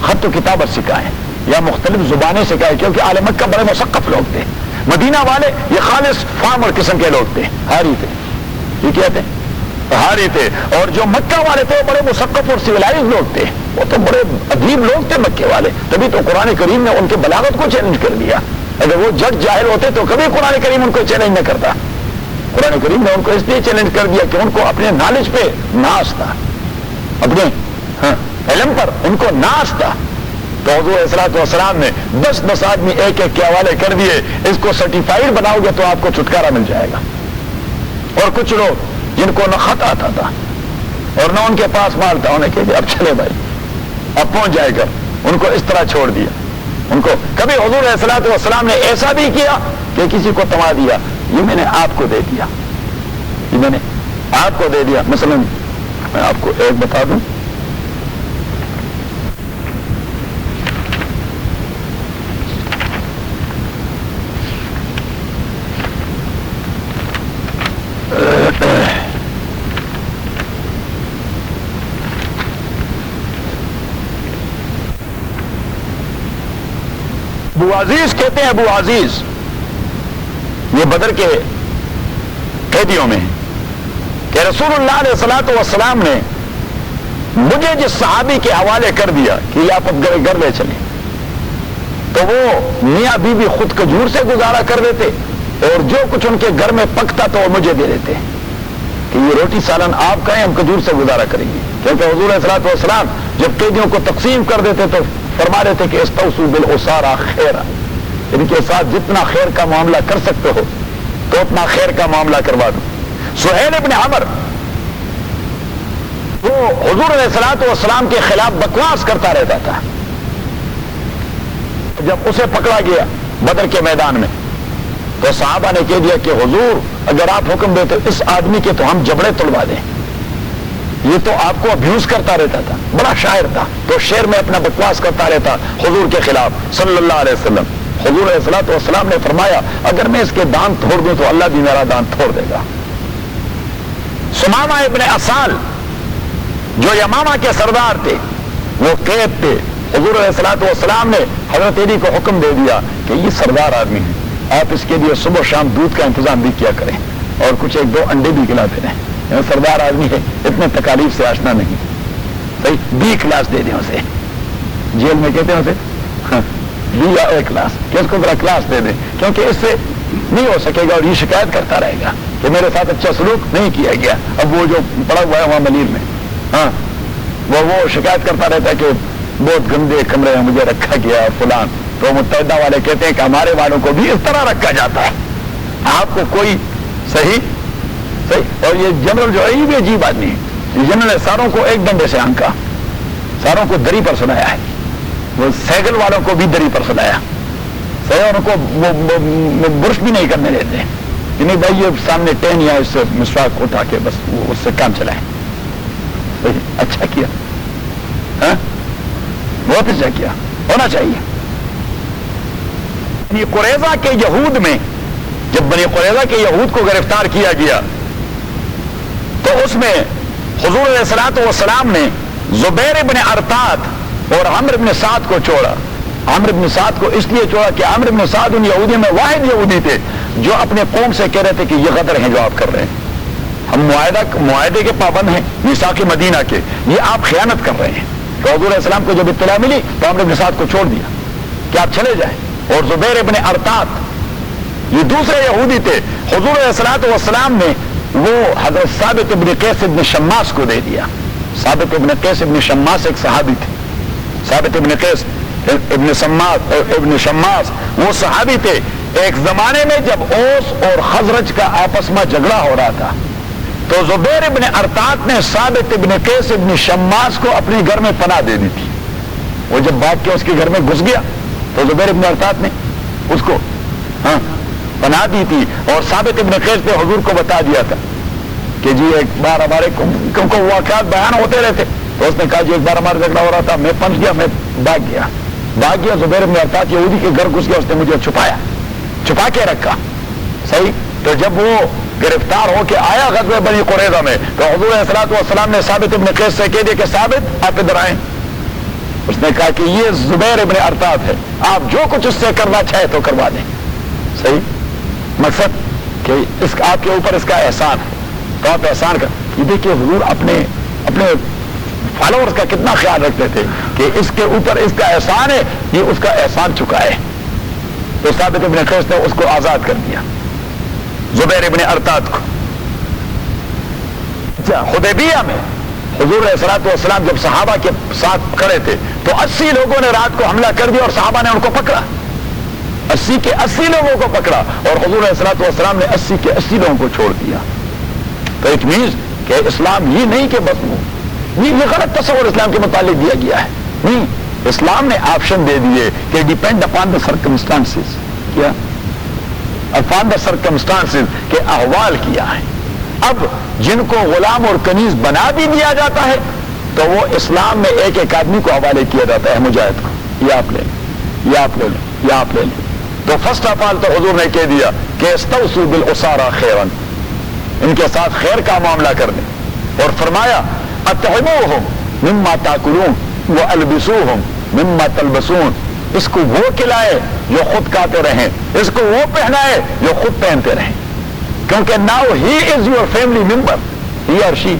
خط و کتابت سکھائیں یا مختلف زبانیں سکھائیں، کیونکہ اہل مکہ بڑے مثقف لوگ تھے. مدینہ والے یہ خالص فارمر قسم کے لوگ تھے، ہاری تھے. یہ کیا تھے؟ ہاری تھے. اور جو مکہ والے تھے وہ بڑے مثقف اور سویلائز لوگ تھے، وہ تو بڑے عجیب لوگ تھے مکے والے. تبھی تو قرآن کریم نے ان کے بلاغت کو چیلنج کر دیا. اگر وہ جج جاہل ہوتے تو کبھی قرآن کریم ان کو چیلنج نہ کرتا. قرآن کریم نے ان کو اس لیے چیلنج کر دیا کہ ان کو اپنے نالج پہ ناز تھا، اپنے علم پر ان کو ناز تھا. تو حضور علیہ الصلوۃ والسلام نے 10 آدمی ایک کے حوالے کر دیے، اس کو سرٹیفائڈ بناؤ گے تو آپ کو چھٹکارا مل جائے گا. اور کچھ لوگ جن کو نہ خط آتا تھا اور نہ ان کے پاس مال تھا، انہیں کہتے اب چلے بھائی اب پہنچ جائے گا، ان کو اس طرح چھوڑ دیا. ان کو کبھی حضور علیہ الصلوۃ والسلام نے ایسا بھی کیا کہ کسی کو تما دیا، یہ میں نے آپ کو دے دیا، یہ میں نے آپ کو دے دیا. مثلا میں آپ کو ایک بتا دوں، ابو عزیز کہتے ہیں، ابو عزیز یہ بدر کے قیدیوں میں کہ رسول اللہ علیہ الصلوۃ والسلام نے مجھے جس صحابی کے حوالے کر دیا کہ یہ آپ گھر لے چلیں، تو وہ میاں بیوی خود کھجور سے گزارا کر دیتے اور جو کچھ ان کے گھر میں پکتا تو وہ مجھے دے دیتے کہ یہ روٹی سالن آپ کا ہے، ہم کھجور سے گزارا کریں گے. کیونکہ حضور علیہ الصلوۃ والسلام جب قیدیوں کو تقسیم کر دیتے تو فرما رہے تھے کہ استوصوا بالاسارى خیرا، ان کے ساتھ جتنا خیر کا معاملہ کر سکتے ہو تو اتنا خیر کا معاملہ کروا دو. سہیل ابن عمر وہ حضور علیہ الصلوۃ والسلام کے خلاف بکواس کرتا رہتا تھا. جب اسے پکڑا گیا بدر کے میدان میں تو صحابہ نے کہہ دیا کہ حضور اگر آپ حکم دیتے اس آدمی کے تو ہم جبڑے تلوا دیں، یہ تو آپ کو ابیوز کرتا رہتا تھا، بڑا شاعر تھا، تو شعر میں اپنا بکواس کرتا رہتا حضور کے خلاف صلی اللہ علیہ وسلم. حضور علیہ الصلوۃ والسلام نے فرمایا اگر میں اس کے دانت توڑ دوں تو اللہ بھی میرا دانت توڑ دے گا. سمامہ ابن اسال جو یمامہ کے سردار تھے وہ قید تھے. حضور علیہ الصلوۃ والسلام نے حضرت علی کو حکم دے دیا کہ یہ سردار آدمی ہے، آپ اس کے لیے صبح شام دودھ کا انتظام بھی کیا کریں اور کچھ 1-2 انڈے بھی کھلاتے رہیں. سردار آدمی ہے، اتنے تکالیف سے آشنا نہیں. صحیح 20 کلاس دے دیں اسے، جیل میں کہتے ہیں اسے 20 یا 1 کلاس کہ اس کو ذرا کلاس دے دیں، کیونکہ اس سے نہیں ہو سکے گا اور یہ شکایت کرتا رہے گا کہ میرے ساتھ اچھا سلوک نہیں کیا گیا. اب وہ جو پڑا ہوا ہے وہاں ملیر میں وہ شکایت کرتا رہتا ہے کہ بہت گندے کمرے میں مجھے رکھا گیا فلان. تو متحدہ والے کہتے ہیں کہ ہمارے والوں کو بھی اس طرح رکھا جاتا ہے، آپ کو کوئی صحیح. اور یہ جنرل جو ہے یہ بھی عجیب آدمی ہے. یہ جنرل نے ساروں کو ایک ڈنڈے سے ہانکا، ساروں کو دری پر سنایا ہے. وہ سیگل والوں کو بھی دری پر سنایا، ان کو وہ برش بھی نہیں کرنے دیتے کہ نہیں بھائی یہ سامنے ٹین یا اس سے مسواک اٹھا کے بس اس سے کام چلائیں. اچھا کیا، بہت اچھا کیا، ہونا چاہیے. بنی قریظہ کے یہود میں جب بنی قریظہ کے یہود کو گرفتار کیا گیا تو اس میں حضور علیہ الصلوۃ والسلام نے زبیر بن ارطاد اور عمرو بن سعد کو چھوڑا. عمرو بن سعد کو اس لیے چھوڑا کہ عمرو بن سعد ان یہودیوں میں واحد یہودی تھے جو اپنے قوم سے کہہ رہے تھے کہ یہ غدر ہیں جو آپ کر رہے ہیں، ہم معاہدے کے پابند ہیں، میثاق مدینہ کے، یہ آپ خیانت کر رہے ہیں. تو حضور علیہ السلام کو جب اطلاع ملی تو عمرو بن سعد کو چھوڑ دیا کہ آپ چلے جائیں. اور زبیر بن ارطاد یہ دوسرے یہودی تھے، حضور علیہ الصلوۃ والسلام نے وہ حضرت ثابت ابن قیس ابن شماس کو دے دیا. ثابت ابن قیس ابن شماس ایک صحابی تھے. ثابت ابن قیس ابن شماس وہ صحابی تھے. ایک زمانے میں جب اوس اور خزرج کا آپس میں جھگڑا ہو رہا تھا تو زبیر ابن ارطاد نے ثابت ابن قیس ابن شماس کو اپنے گھر میں پناہ دے دی تھی. وہ جب بھاگ کے اس کے گھر میں گھس گیا تو زبیر ابن ارطاط نے اس کو پناہ دی تھی، اور ثابت ابن قیس نے حضور کو بتا دیا تھا کہ جی ایک بار ہمارے کو واقعات بیان ہوتے رہتے، تو اس نے کہا جی ایک بار ہمارا جھگڑا ہو رہا تھا، میں پنچ گیا، میں بھاگ گیا، زبیر ابن ارطاط یہودی کے گھر گھس گیا، اس نے مجھے چھپا کے رکھا، صحیح۔ تو جب وہ گرفتار ہو کے آیا غزوہ بنی قریظہ میں، تو حضور علیہ الصلوۃ والسلام نے ثابت ابن قیس سے کہہ دیا کہ ثابت آپ ادھر آئیں۔ اس نے کہا کہ یہ زبیر ابن ارطاط ہے، آپ جو کچھ اس سے کرنا چاہے تو کروا دیں، صحیح۔ مقصد کہ آپ کے اوپر اس کا احسان ہے، تو آپ احسان کر۔ یہ دیکھیے حضور اپنے فالوورز کا کتنا خیال رکھتے تھے کہ اس کے اوپر اس کا احسان ہے، یہ اس کا احسان چکائے۔ تو ثابت ابن قیس نے اس کو آزاد کر دیا، زبیر ابن ارطاط کو۔ حدیبیہ میں حضور علیہ الصلوۃ والسلام جب صحابہ کے ساتھ کھڑے تھے تو 80 لوگوں نے رات کو حملہ کر دیا اور صحابہ نے ان کو پکڑا، 80 کے 80 لوگوں کو پکڑا، اور حضور علیہ الصلوۃ والسلام نے 80 کے 80 لوگوں کو چھوڑ دیا۔ تو اٹ مینس کہ اسلام یہ نہیں کہ بس یہ غلط تصور اسلام کے متعلق دیا گیا ہے، نہیں، اسلام نے آپشن دے دیے کہ ڈیپینڈ اپان دا سرکمسٹانسز، کیا اپان دا سرکمسٹانسز کے احوال کیا ہے۔ اب جن کو غلام اور کنیز بنا بھی دیا جاتا ہے تو وہ اسلام میں ایک ایک آدمی کو حوالے کیا جاتا ہے، مجاہد کو، یہ آپ لے لیں، یہ آپ لے لیں، یہ آپ لے لیں۔ تو فرسٹ آف آل تو حضور نے کہہ دیا کہ استوصوا بالاسارى خیرا، ان کے ساتھ خیر کا معاملہ کر دیں، اور فرمایا اطعموہم مما تاکلون والبسوہم مما تلبسون، اس کو وہ کھلائے جو خود کھاتے رہیں، اس کو وہ پہنائے جو خود پہنتے رہیں، کیونکہ now he is your family member, he اور شی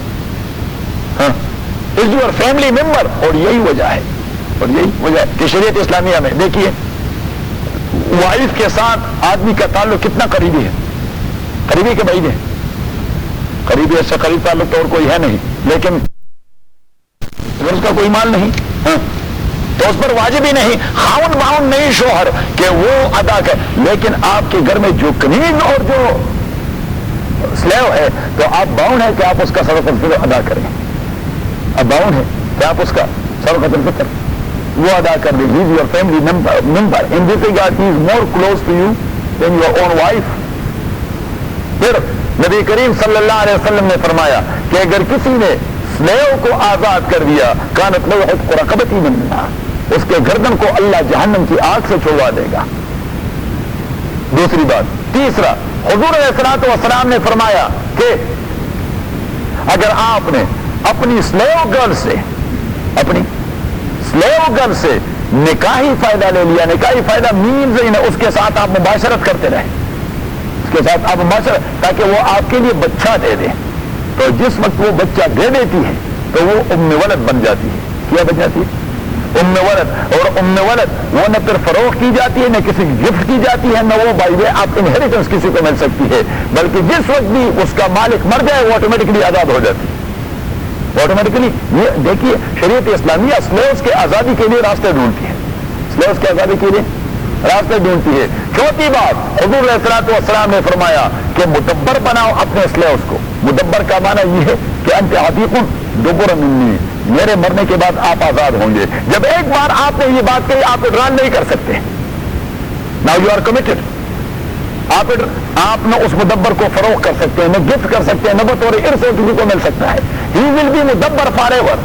از یور فیملی ممبر۔ اور یہی وجہ ہے، اور یہی وجہ ہے کہ شریعت اسلامیہ میں دیکھیے وائف کے ساتھ آدمی کا تعلق کتنا قریبی ہے، قریبی کے بعید ہے، قریبی سے قریب تعلق تو اور کوئی ہے نہیں، لیکن اگر اس کا کوئی مال نہیں تو اس پر واجب ہی نہیں، خاون باؤن نہیں شوہر کہ وہ ادا کر، لیکن آپ کے گھر میں جو کنیز اور جو سلیو ہے تو آپ باؤن ہے کہ آپ اس کا صدقۃ الفطر ادا کریں، اب باؤن ہے کہ آپ اس کا صدقۃ الفطر وہ ادا کر دیں۔ He is your family member. In this regard, he is more close to you than your own wife. پھر نبی کریم صلی اللہ علیہ وسلم نے فرمایا کہ اگر کسی نے سلیو کو آزاد کر دیا کانت لہ عتق رقبۃ من النار، اس کے گردن کو اللہ جہنم کی آگ سے چھڑوا دے گا۔ دوسری بات، تیسرا، حضور علیہ الصلوۃ والسلام نے فرمایا کہ اگر آپ نے اپنی سلیو گرل سے نکاحی فائدہ لے لیا، نکاحی فائدہ مینز اس کے ساتھ آپ مباشرت کرتے رہے، اس کے ساتھ آپ مباشرت، تاکہ وہ آپ کے لیے بچہ دے دے، تو جس وقت وہ بچہ دے دیتی ہے تو وہ ام ولد بن جاتی ہے۔ کیا بن جاتی ہے؟ ام ولد۔ اور ام ولد وہ نہ پھر فروخت کی جاتی ہے، نہ کسی گفٹ کی جاتی ہے، نہ وہ بائی وے آپ انہیریٹنس کسی کو مل سکتی ہے، بلکہ جس وقت بھی اس کا مالک مر جائے وہ آٹومیٹکلی آزاد ہو جاتی ہے، آٹومیٹکلی۔ یہ دیکھیے شریعت اسلامیہ سلیوز کے آزادی کے لیے راستے ڈھونڈتی ہے، سلیوز کے آزادی کے لیے راستے ڈھونڈتی ہے۔ چوتھی بات، حضور علیہ الصلوۃ والسلام نے فرمایا کہ مدبر بناؤ اپنے سلیوز کو۔ مدبر کا معنی یہ ہے کہ انت عتیق دبر منی، میرے مرنے کے بعد آپ آزاد ہوں گے۔ جب ایک بار آپ نے یہ بات کہی آپ اڈران نہیں کر سکتے، ناؤ یو آر کمیٹڈ۔ آپ نہ اس مدبر کو فروخت کر سکتے ہیں، نہ گفٹ کر سکتے ہیں، نہ بطور ارث کسی کو مل سکتا ہے۔ ہی ول بی مدبر forever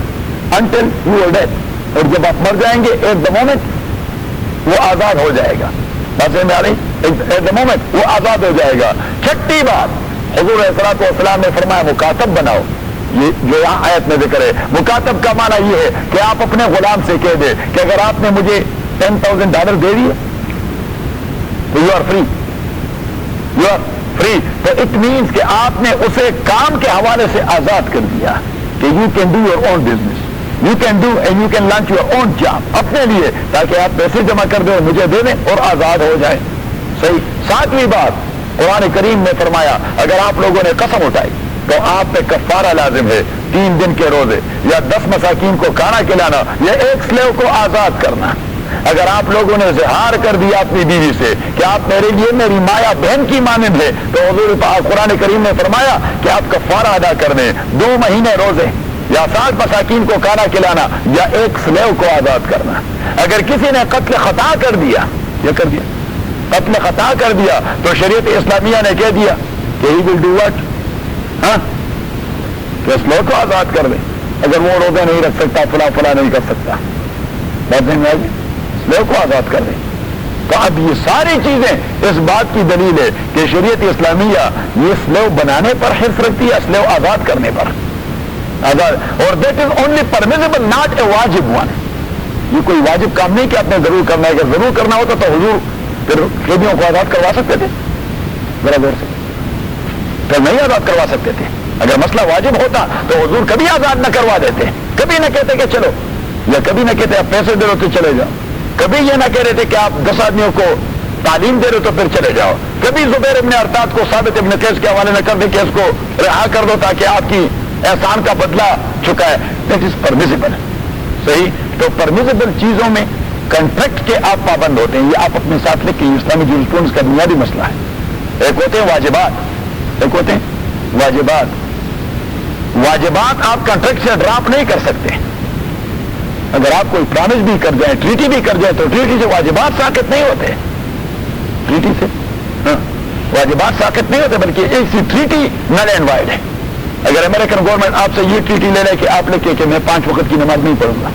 until you are dead, اور جب آپ مر جائیں گے ایٹ دا مومنٹ وہ آزاد ہو جائے گا۔ بات سمجھ میں آ رہی؟ ایٹ دا مومنٹ وہ آزاد ہو جائے گا۔ چھٹی بات، حضور علیہ الصلوۃ والسلام نے فرمایا مکاتب بناؤ، یہ جو یہاں آیت میں ذکر ہے۔ مکاتب کا معنی یہ ہے کہ آپ اپنے غلام سے کہہ دیں کہ اگر آپ نے مجھے $10,000 دے دیے تو you are free, you are free. تو اٹ مینس کہ آپ نے اسے کام کے حوالے سے آزاد کر دیا کہ you can do your own business, you can do and you can launch your own job اپنے لیے، تاکہ آپ پیسے جمع کر دیں، مجھے دے دیں اور آزاد ہو جائیں۔ صحیح۔ ساتویں بات، قرآن کریم نے فرمایا اگر آپ لوگوں نے قسم اٹھائی تو آپ پہ کفارہ لازم ہے، 3 دن کے روزے، یا 10 مساکین کو کھانا کھلانا، یا ایک سلیو کو آزاد کرنا۔ اگر آپ لوگوں نے اظہار کر دیا اپنی بیوی سے کہ آپ میرے لیے میری مایا بہن کی مانند ہے، تو حضور قرآن کریم نے فرمایا کہ آپ کفارہ ادا کر دیں، 2 مہینے روزے، یا 7 مساکین کو کھانا کھلانا، یا ایک سلیو کو آزاد کرنا۔ اگر کسی نے قتل خطا کر دیا، یہ کر دیا قتل خطا کر دیا، تو شریعت اسلامیہ نے کہہ دیا کہ ہی ول ڈو واٹ، ہاں کہ اس لوگ کو آزاد کر دے، اگر وہ روزے نہیں رکھ سکتا، فلاں فلاں نہیں کر سکتا، بات نہیں آئی، اس لوگ کو آزاد کر دے۔ تو اب یہ ساری چیزیں اس بات کی دلیل ہے کہ شریعت اسلامیہ یہ اسلحہ بنانے پر حرص رکھتی ہے، اسلحہ آزاد کرنے پر آزاد، اور that is only permissible not a واجب ون۔ یہ کوئی واجب کام نہیں کہ آپ نے ضرور کرنا ہے، اگر ضرور کرنا ہوتا تو حضور پھر قیدیوں کو آزاد کروا سکتے تھے، ذرا دور سے پھر نہیں آزاد کروا سکتے تھے۔ اگر مسئلہ واجب ہوتا تو حضور کبھی آزاد نہ کروا دیتے، کبھی نہ کہتے کہ چلو، یا کبھی نہ کہتے آپ پیسے دے دو تو چلے جاؤ، کبھی یہ نہ کہہ رہے تھے کہ آپ 10 آدمیوں کو تعلیم دے رہے تو پھر چلے جاؤ، کبھی زبیر ابن ارطاد کو ثابت ابن قیس کے حوالے نہ کر دے کہ اس کو رہا کر دو تاکہ آپ کی احسان کا بدلہ چکائے۔ دیٹ از پرمیزیبل، صحیح۔ تو پرمیزیبل چیزوں میں کنٹریکٹ کے آپ پابند ہوتے ہیں، یہ آپ اپنے ساتھ لکھ کے، اسلامی جورسپروڈنس کا بنیادی مسئلہ ہے۔ ایک ہوتے ہیں واجبات، ایک ہوتے ہیں واجبات۔ واجبات آپ کنٹریکٹ سے ڈراپ نہیں کر سکتے۔ اگر آپ کوئی پرامس بھی کر جائیں، ٹریٹی بھی کر جائیں، تو ٹریٹی سے واجبات ساقط نہیں ہوتے، ٹریٹی سے واجبات ساقط نہیں ہوتے، بلکہ ایک سی ٹریٹی نل اینڈ وائڈ ہے۔ اگر امریکن گورنمنٹ آپ سے یہ ٹریٹی لے لے کہ آپ لکھے کہ میں 5 وقت کی نماز نہیں پڑھوں گا،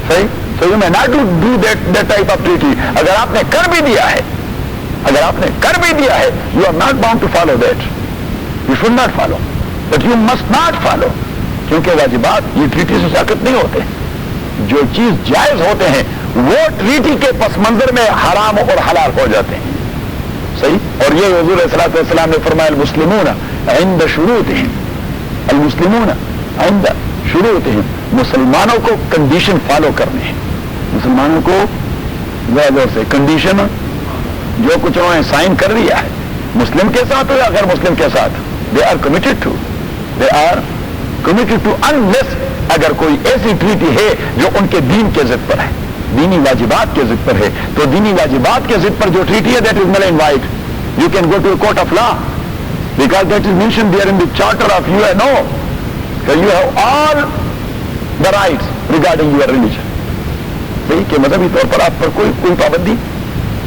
صحیح، so you may not do that type of treaty۔ اگر آپ نے کر بھی دیا ہے، اگر آپ نے کر بھی دیا ہے، you are not bound to follow that، you should not follow، but you must not follow، کیونکہ واجبات یہ ٹریٹی سے ساقط نہیں ہوتے۔ جو چیز جائز ہوتے ہیں وہ ٹریٹی کے پس منظر میں حرام اور حلال ہو جاتے ہیں، صحیح۔ اور یہ حضور صلی اللہ علیہ وسلم نے فرمایا المسلمون عند شروطہم، المسلمون عند شروطہم، مسلمانوں کو کنڈیشن فالو کرنے ہیں، مسلمانوں کو زور سے کنڈیشن، جو کچھ انہوں نے سائن کر دیا ہے مسلم کے ساتھ ہو یا غیر مسلم کے ساتھ، they are committed to unless اگر کوئی ایسی ٹریٹی ہے جو ان کے دین کے ضد پر ہے، دینی واجبات کے ضد پر ہے، تو دینی واجبات کے ضد پر جو ٹریٹی ہے that is null and void۔ You can go to a court of law because that is mentioned there in the charter of UNO that you have all the rights regarding your religion۔ صحیح کہ مذہبی طور پر آپ پر کوئی پابندی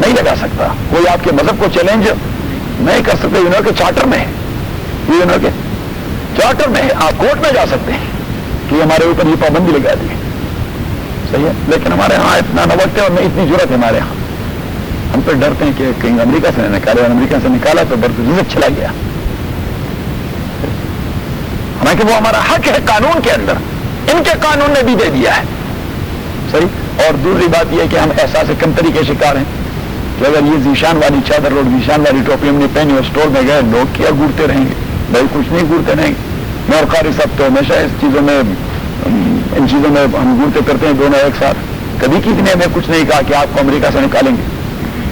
نہیں لگا سکتا، کوئی آپ کے مذہب کو چیلنج نہیں کر سکتے، یونو کے چارٹر میں ہے، یونو کے چارٹر میں ہے، آپ کورٹ میں جا سکتے ہیں کہ ہمارے اوپر یہ پابندی لگا دی، صحیح ہے۔ لیکن ہمارے ہاں اتنا نہ وقت ہے اور اتنی ضرورت ہے ہمارے ہاں، ہم تو ڈرتے ہیں کہ کہیں امریکہ سے نکالے، اور امریکہ سے نکالا تو برطرف چلا گیا، حالانکہ وہ ہمارا حق ہے قانون کے اندر، ان کے قانون نے بھی دے دیا ہے، صحیح۔ اور دوسری بات یہ ہے کہ ہم احساس کمتری کے شکار ہیں کہ اگر یہ ذیشان والی چادر اور ذیشان والی ٹوپی ہم نے پہنی اور اسٹور میں گئے، لوگ کیا گھوڑتے رہیں گے، بھائی کچھ نہیں گھوڑتے رہیں گے۔ میں اور قاری صاحب تو ہمیشہ اس چیزوں میں، ان چیزوں میں ہم گھوڑتے کرتے ہیں دونوں ایک ساتھ۔ کبھی کسی نے ہمیں کچھ نہیں کہا کہ آپ کو امریکہ سے نکالیں گے،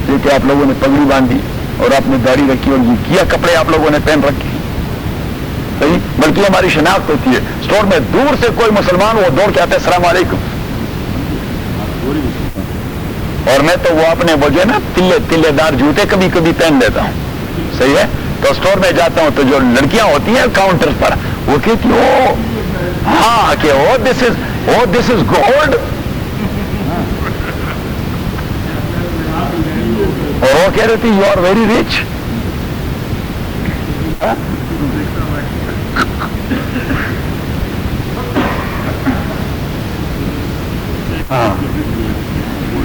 کیونکہ آپ لوگوں نے پگڑی باندھی اور آپ نے داڑھی رکھی اور یہ کیا کپڑے آپ لوگوں نے پہن رکھے، صحیح، بلکہ ہماری شناخت ہوتی ہے۔ اسٹور میں دور سے کوئی مسلمان وہ دوڑ کے آتے السلام علیکم، اور میں تو وہ اپنے وہ جو ہے نا تلے دار جوتے کبھی کبھی پہن لیتا ہوں، صحیح ہے۔ تو اسٹور میں جاتا ہوں تو جو لڑکیاں ہوتی ہیں کاؤنٹر پر، وہ کہتی او ہاں کہ او دس از گولڈ، اور وہ کہہ رہی تھی یو آر ویری ریچ۔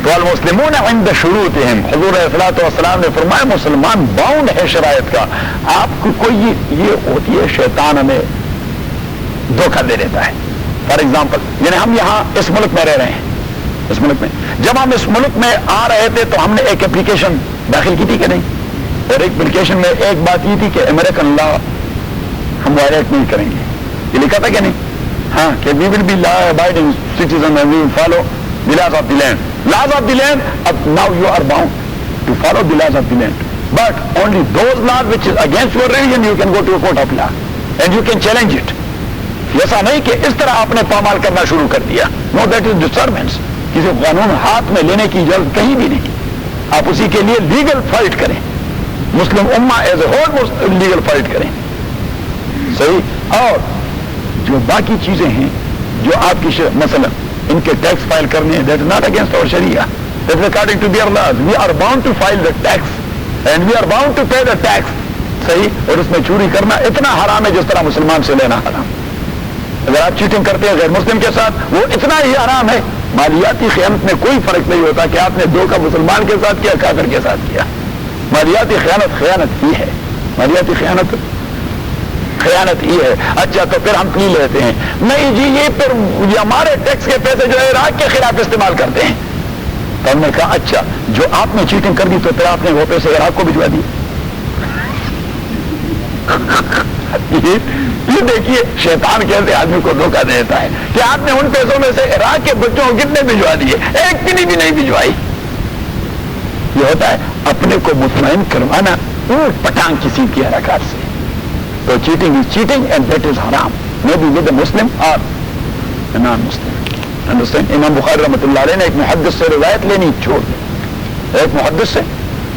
تو المسلمون عند شروطہم، حضور علیہ الصلوۃ والسلام نے فرمایا مسلمان باؤنڈ ہے شرائط کا۔ آپ کو کوئی یہ ہوتی ہے شیطان ہمیں دھوکہ دے دیتا ہے، فار ایگزامپل یعنی ہم یہاں اس ملک میں رہ رہے ہیں، اس ملک میں جب ہم اس ملک میں آ رہے تھے تو ہم نے ایک اپلیکیشن داخل کی تھی کہ نہیں، اور ایک اپلیکیشن میں ایک بات یہ تھی کہ امریکن لا ہم وائلیٹ نہیں کریں گے، یہ لکھا تھا کہ نہیں؟ ہاں کہ we will be law abiding citizen and we will follow the laws of the land, laws of the land. Now you are bound to follow the laws of the land, but only those laws which is against your religion you can go to a court of law and you can challenge it. ایسا نہیں کہ اس طرح آپ نے پامال کرنا شروع کر دیا، no, that is disturbance۔ کسی قانون ہاتھ میں لینے کی اجازت کہیں بھی نہیں، آپ اسی کے لیے لیگل فائٹ کریں، مسلم امہ as a whole legal fight کریں، صحیح۔ اور جو باقی چیزیں ہیں جو آپ کی مثلا ان کے ٹیکس فائل کرنے ہیں. دیٹ از ناٹ اگینسٹ اور شریعہ. That is according to their laws. We are bound to file the tax and we are bound to pay the tax. صحیح. اور اس میں چوری کرنا اتنا حرام ہے جس طرح مسلمان سے لینا حرام. اگر آپ چیٹنگ کرتے ہیں غیر مسلم کے ساتھ وہ اتنا ہی حرام ہے. مالیاتی خیانت میں کوئی فرق نہیں ہوتا کہ آپ نے دھوکہ مسلمان کے ساتھ کیا کافر کے ساتھ کیا. مالیاتی خیانت خیانت ہی ہے. مالیاتی خیانت خیانت ہی ہے. اچھا تو پھر ہم پی لیتے ہیں. نہیں جی یہ پھر ہمارے ٹیکس کے پیسے جو ہے عراق کے خلاف استعمال کرتے ہیں. تو ہم نے کہا اچھا جو آپ نے چیٹنگ کر دی تو پھر آپ نے وہ پیسے عراق کو بھجوا دیے. یہ دیکھیے شیطان کیسے آدمی کو دھوکہ دیتا ہے کہ آپ نے ان پیسوں میں سے عراق کے بچوں کو کتنے بھجوا دیے. ایک پنی بھی نہیں بھجوائی. یہ ہوتا ہے اپنے کو مطمئن کروانا اونٹ پٹانگ کسی کی حرکات سے. تو cheating is cheating and that is حرام. مے بی ود اے مسلم اور نان مسلم. انڈرسٹینڈ. امام بخاری رحمۃ اللہ علیہ نے ایک محدث سے روایت لینی چھوڑ دی. ایک محدث سے,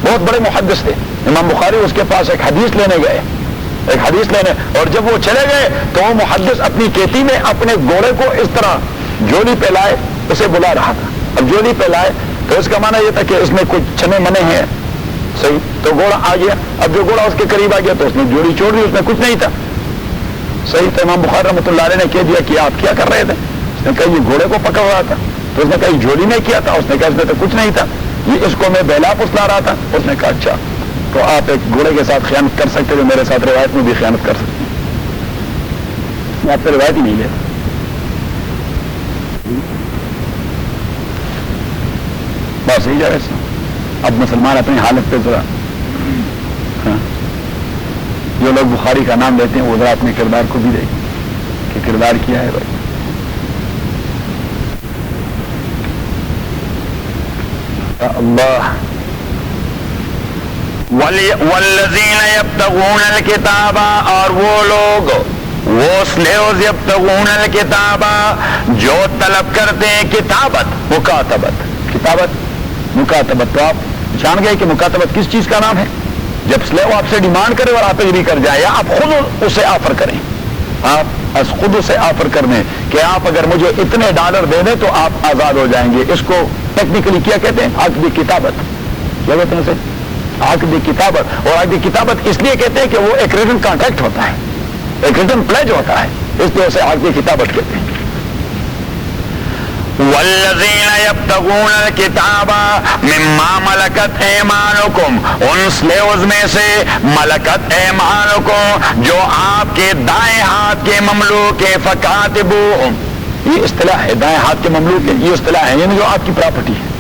بہت بڑے محدث تھے امام بخاری. اس کے پاس ایک حدیث لینے گئے, ایک حدیث لینے, اور جب وہ چلے گئے تو وہ محدث اپنی کیتی میں اپنے گھوڑے کو اس طرح جولی پہ لائے, اسے بلا رہا تھا. اب جولی پہ لائے تو اس کا معنی یہ تھا کہ اس میں کچھ چھنے منے ہیں. صحیح. تو گھوڑا آ گیا. اب جو گھوڑا اس کے قریب آ گیا تو اس نے جوڑی چھوڑ دی, اس میں کچھ نہیں تھا. صحیح. تو امام بخاری رحمۃ اللہ علیہ نے کہہ دیا کہ آپ کیا کر رہے تھے. اس نے کہا یہ گھوڑے کو پکڑ رہا تھا. تو اس نے کہا یہ جوڑی میں کیا تھا. اس نے کہا اس میں تو کچھ نہیں تھا, یہ اس کو میں بیلا پسلا رہا تھا. اس نے کہا اچھا تو آپ ایک گھوڑے کے ساتھ خیانت کر سکتے تو میرے ساتھ روایت میں بھی خیانت کر سکتے ہیں. میں آپ سے روایت ہی نہیں لیتا. بس یہی جگہ سے اب مسلمان اپنی حالت پہ ذرا, جو لوگ بخاری کا نام لیتے ہیں وہ ذرا اپنے کردار کو بھی دیکھیں کہ کردار کیا ہے بھائی. اللہ. والذین یبتغون الکتاب, اور وہ لوگ وہ سلیوز یبتغون الکتاب جو طلب کرتے ہیں کتابت. مکاتبت, کتابت مکاتبت. تو آپ جان گئے کہ مکاتبت کس چیز کا نام ہے. جب سلیو آپ سے ڈیمانڈ کرے اور آپ اگری کر جائے, یا آپ خود اسے آفر کریں. آپ خود اسے آفر کر دیں کہ آپ اگر مجھے اتنے ڈالر دے دیں تو آپ آزاد ہو جائیں گے. اس کو ٹیکنیکلی کیا کہتے ہیں؟ عقد کتابت. کیا کہتے ہیں اسے؟ عقد کتابت. اور عقد کتابت اس لیے کہتے ہیں کہ وہ ایک ریٹن کانٹریکٹ ہوتا ہے, ایک ریٹن پلیج ہوتا ہے, اس لیے اسے عقد کتابت کہتے ہیں. والذین یبتغون الکتاب مما ملکت ایمانکم, ان سلیوز میں سے ملکت ایمانکم جو آپ کے دائیں ہاتھ کے مملوک ہیں. فکاتبوہم, یہ اصطلاح ہے, دائیں ہاتھ کے مملوک ہے, یہ اصطلاح ہے, یعنی جو آپ کی پراپرٹی ہے.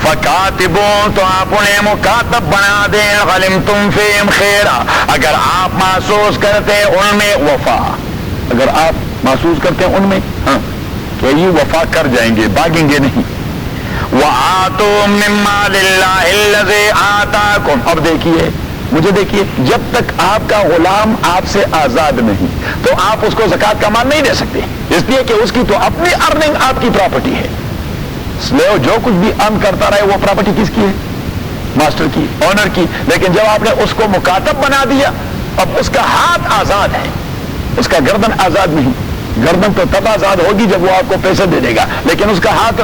فکاتبوہم, تو آپ انہیں مکاتب بنا دیں. غلمتم فیہم خیرا, اگر آپ محسوس کرتے ان میں وفا, اگر آپ محسوس کرتے ہیں ان میں کہ یہ وفا کر جائیں گے, بھاگیں گے نہیں. وَآتُوا مِمَّا لِلَّهِ الَّذِي آتَاكُمْ. اب دیکھیے, مجھے دیکھیے, جب تک آپ کا غلام آپ سے آزاد نہیں تو آپ اس کو زکوٰۃ کا مال نہیں دے سکتے, اس لیے کہ اس کی تو اپنی ارننگ آپ کی پراپرٹی ہے. سلیو جو کچھ بھی ارن کرتا رہے وہ پراپرٹی کس کی ہے؟ ماسٹر کی, آنر کی. لیکن جب آپ نے اس کو مکاتب بنا دیا, اب اس کا ہاتھ آزاد ہے, اس کا گردن آزاد نہیں. گردن تو تب آزاد ہوگی جب وہ آپ کو پیسے دے دے گا, لیکن اس کا ہاتھ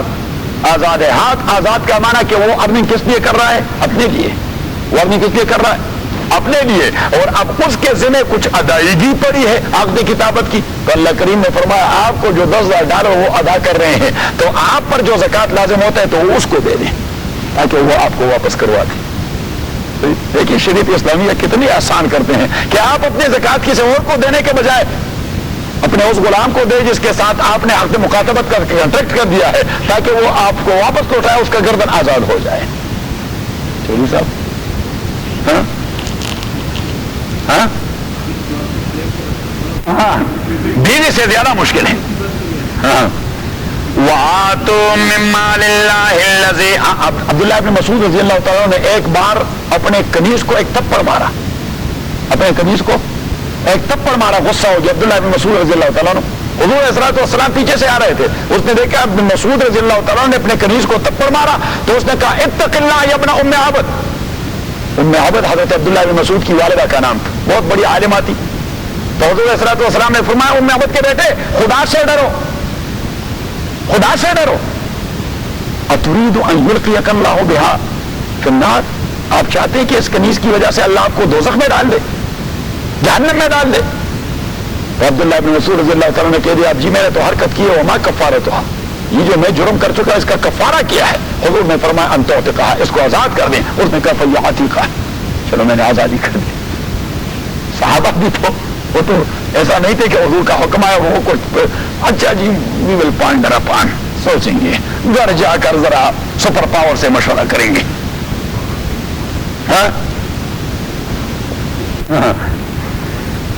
آزاد ہے. ہاتھ آزاد کا معنی کہ وہ ارننگ کس لیے کر رہا ہے؟ اپنے لیے. وہ ارننگ کس لیے کر رہا ہے؟ اپنے لیے. اور اب اس کے ذمہ کچھ ادائیگی پڑی ہے عقد کتابت کی. تو اللہ کریم نے فرمایا آپ کو جو $10,000 وہ ادا کر رہے ہیں تو آپ پر جو زکوٰۃ لازم ہوتا ہے تو وہ اس کو دے دیں تاکہ وہ آپ کو واپس کروا دیں. دیکھیے شریعت اسلامیہ کتنی آسان کرتے ہیں کہ آپ اپنے زکوٰۃ کسی اور کو دینے کے بجائے اپنے اس غلام کو دے جس کے ساتھ آپ نے عقد مکاتبت کا کانٹریکٹ کر دیا ہے تاکہ وہ آپ کو واپس لوٹائے, اس کا گردن آزاد ہو جائے. چوری صاحب, ہاں بیوی سے زیادہ مشکل ہے. وَآتُوا مِمَّا لِلَّهِ الَّذِي. عبداللہ ابن مسعود رضی اللہ تعالیٰ نے ایک بار اپنے قمیص کو ایک تھپڑ مارا, اپنے قمیص کو ایک تھپڑ مارا, غصہ ہو گیا. عبداللہ ابن مسعود رضی اللہ تعالیٰ نے, حضور علیہ الصلوۃ والسلام پیچھے سے آ رہے تھے, اس نے دیکھا ابن مسعود رضی اللہ تعالیٰ نے اپنے قمیص کو تھپڑ مارا تو اس نے کہا اتق اللہ یا ابن ام عبد. ام عبد حضرت عبداللہ ابن مسعود کی والدہ کا نام تھا, بہت بڑی عالمہ تھی. تو حضور علیہ الصلوۃ والسلام نے فرمایا ام عبد کے بیٹے خدا سے ڈرو, خدا سے ڈرو. اتريد ان يلقيك الله بها في النار, آپ چاہتے ہیں کہ اس کنیز کی وجہ سے اللہ آپ کو دوزخ میں ڈال دے, جہنم میں ڈال دے. تو عبداللہ ابن مسعود رضی اللہ تعالیٰ نے کہہ دیا, اب جی میں نے تو حرکت کی ہے, وما کفارتها, یہ جو میں جرم کر چکا اس کا کفارہ کیا ہے؟ حضور نے فرمایا ان تعتقها, اس کو آزاد کر دیں. اس نے کہا فهي عتیقہ, چلو میں نے آزادی کر دی. صحابہ بھی تو وہ تو ایسا نہیں تھے کہ حضور کا حکم آیا وہ کچھ اچھا جی وی ول پانڈر اپان, سوچیں گے, گھر جا کر ذرا سپر پاور سے مشورہ کریں گے.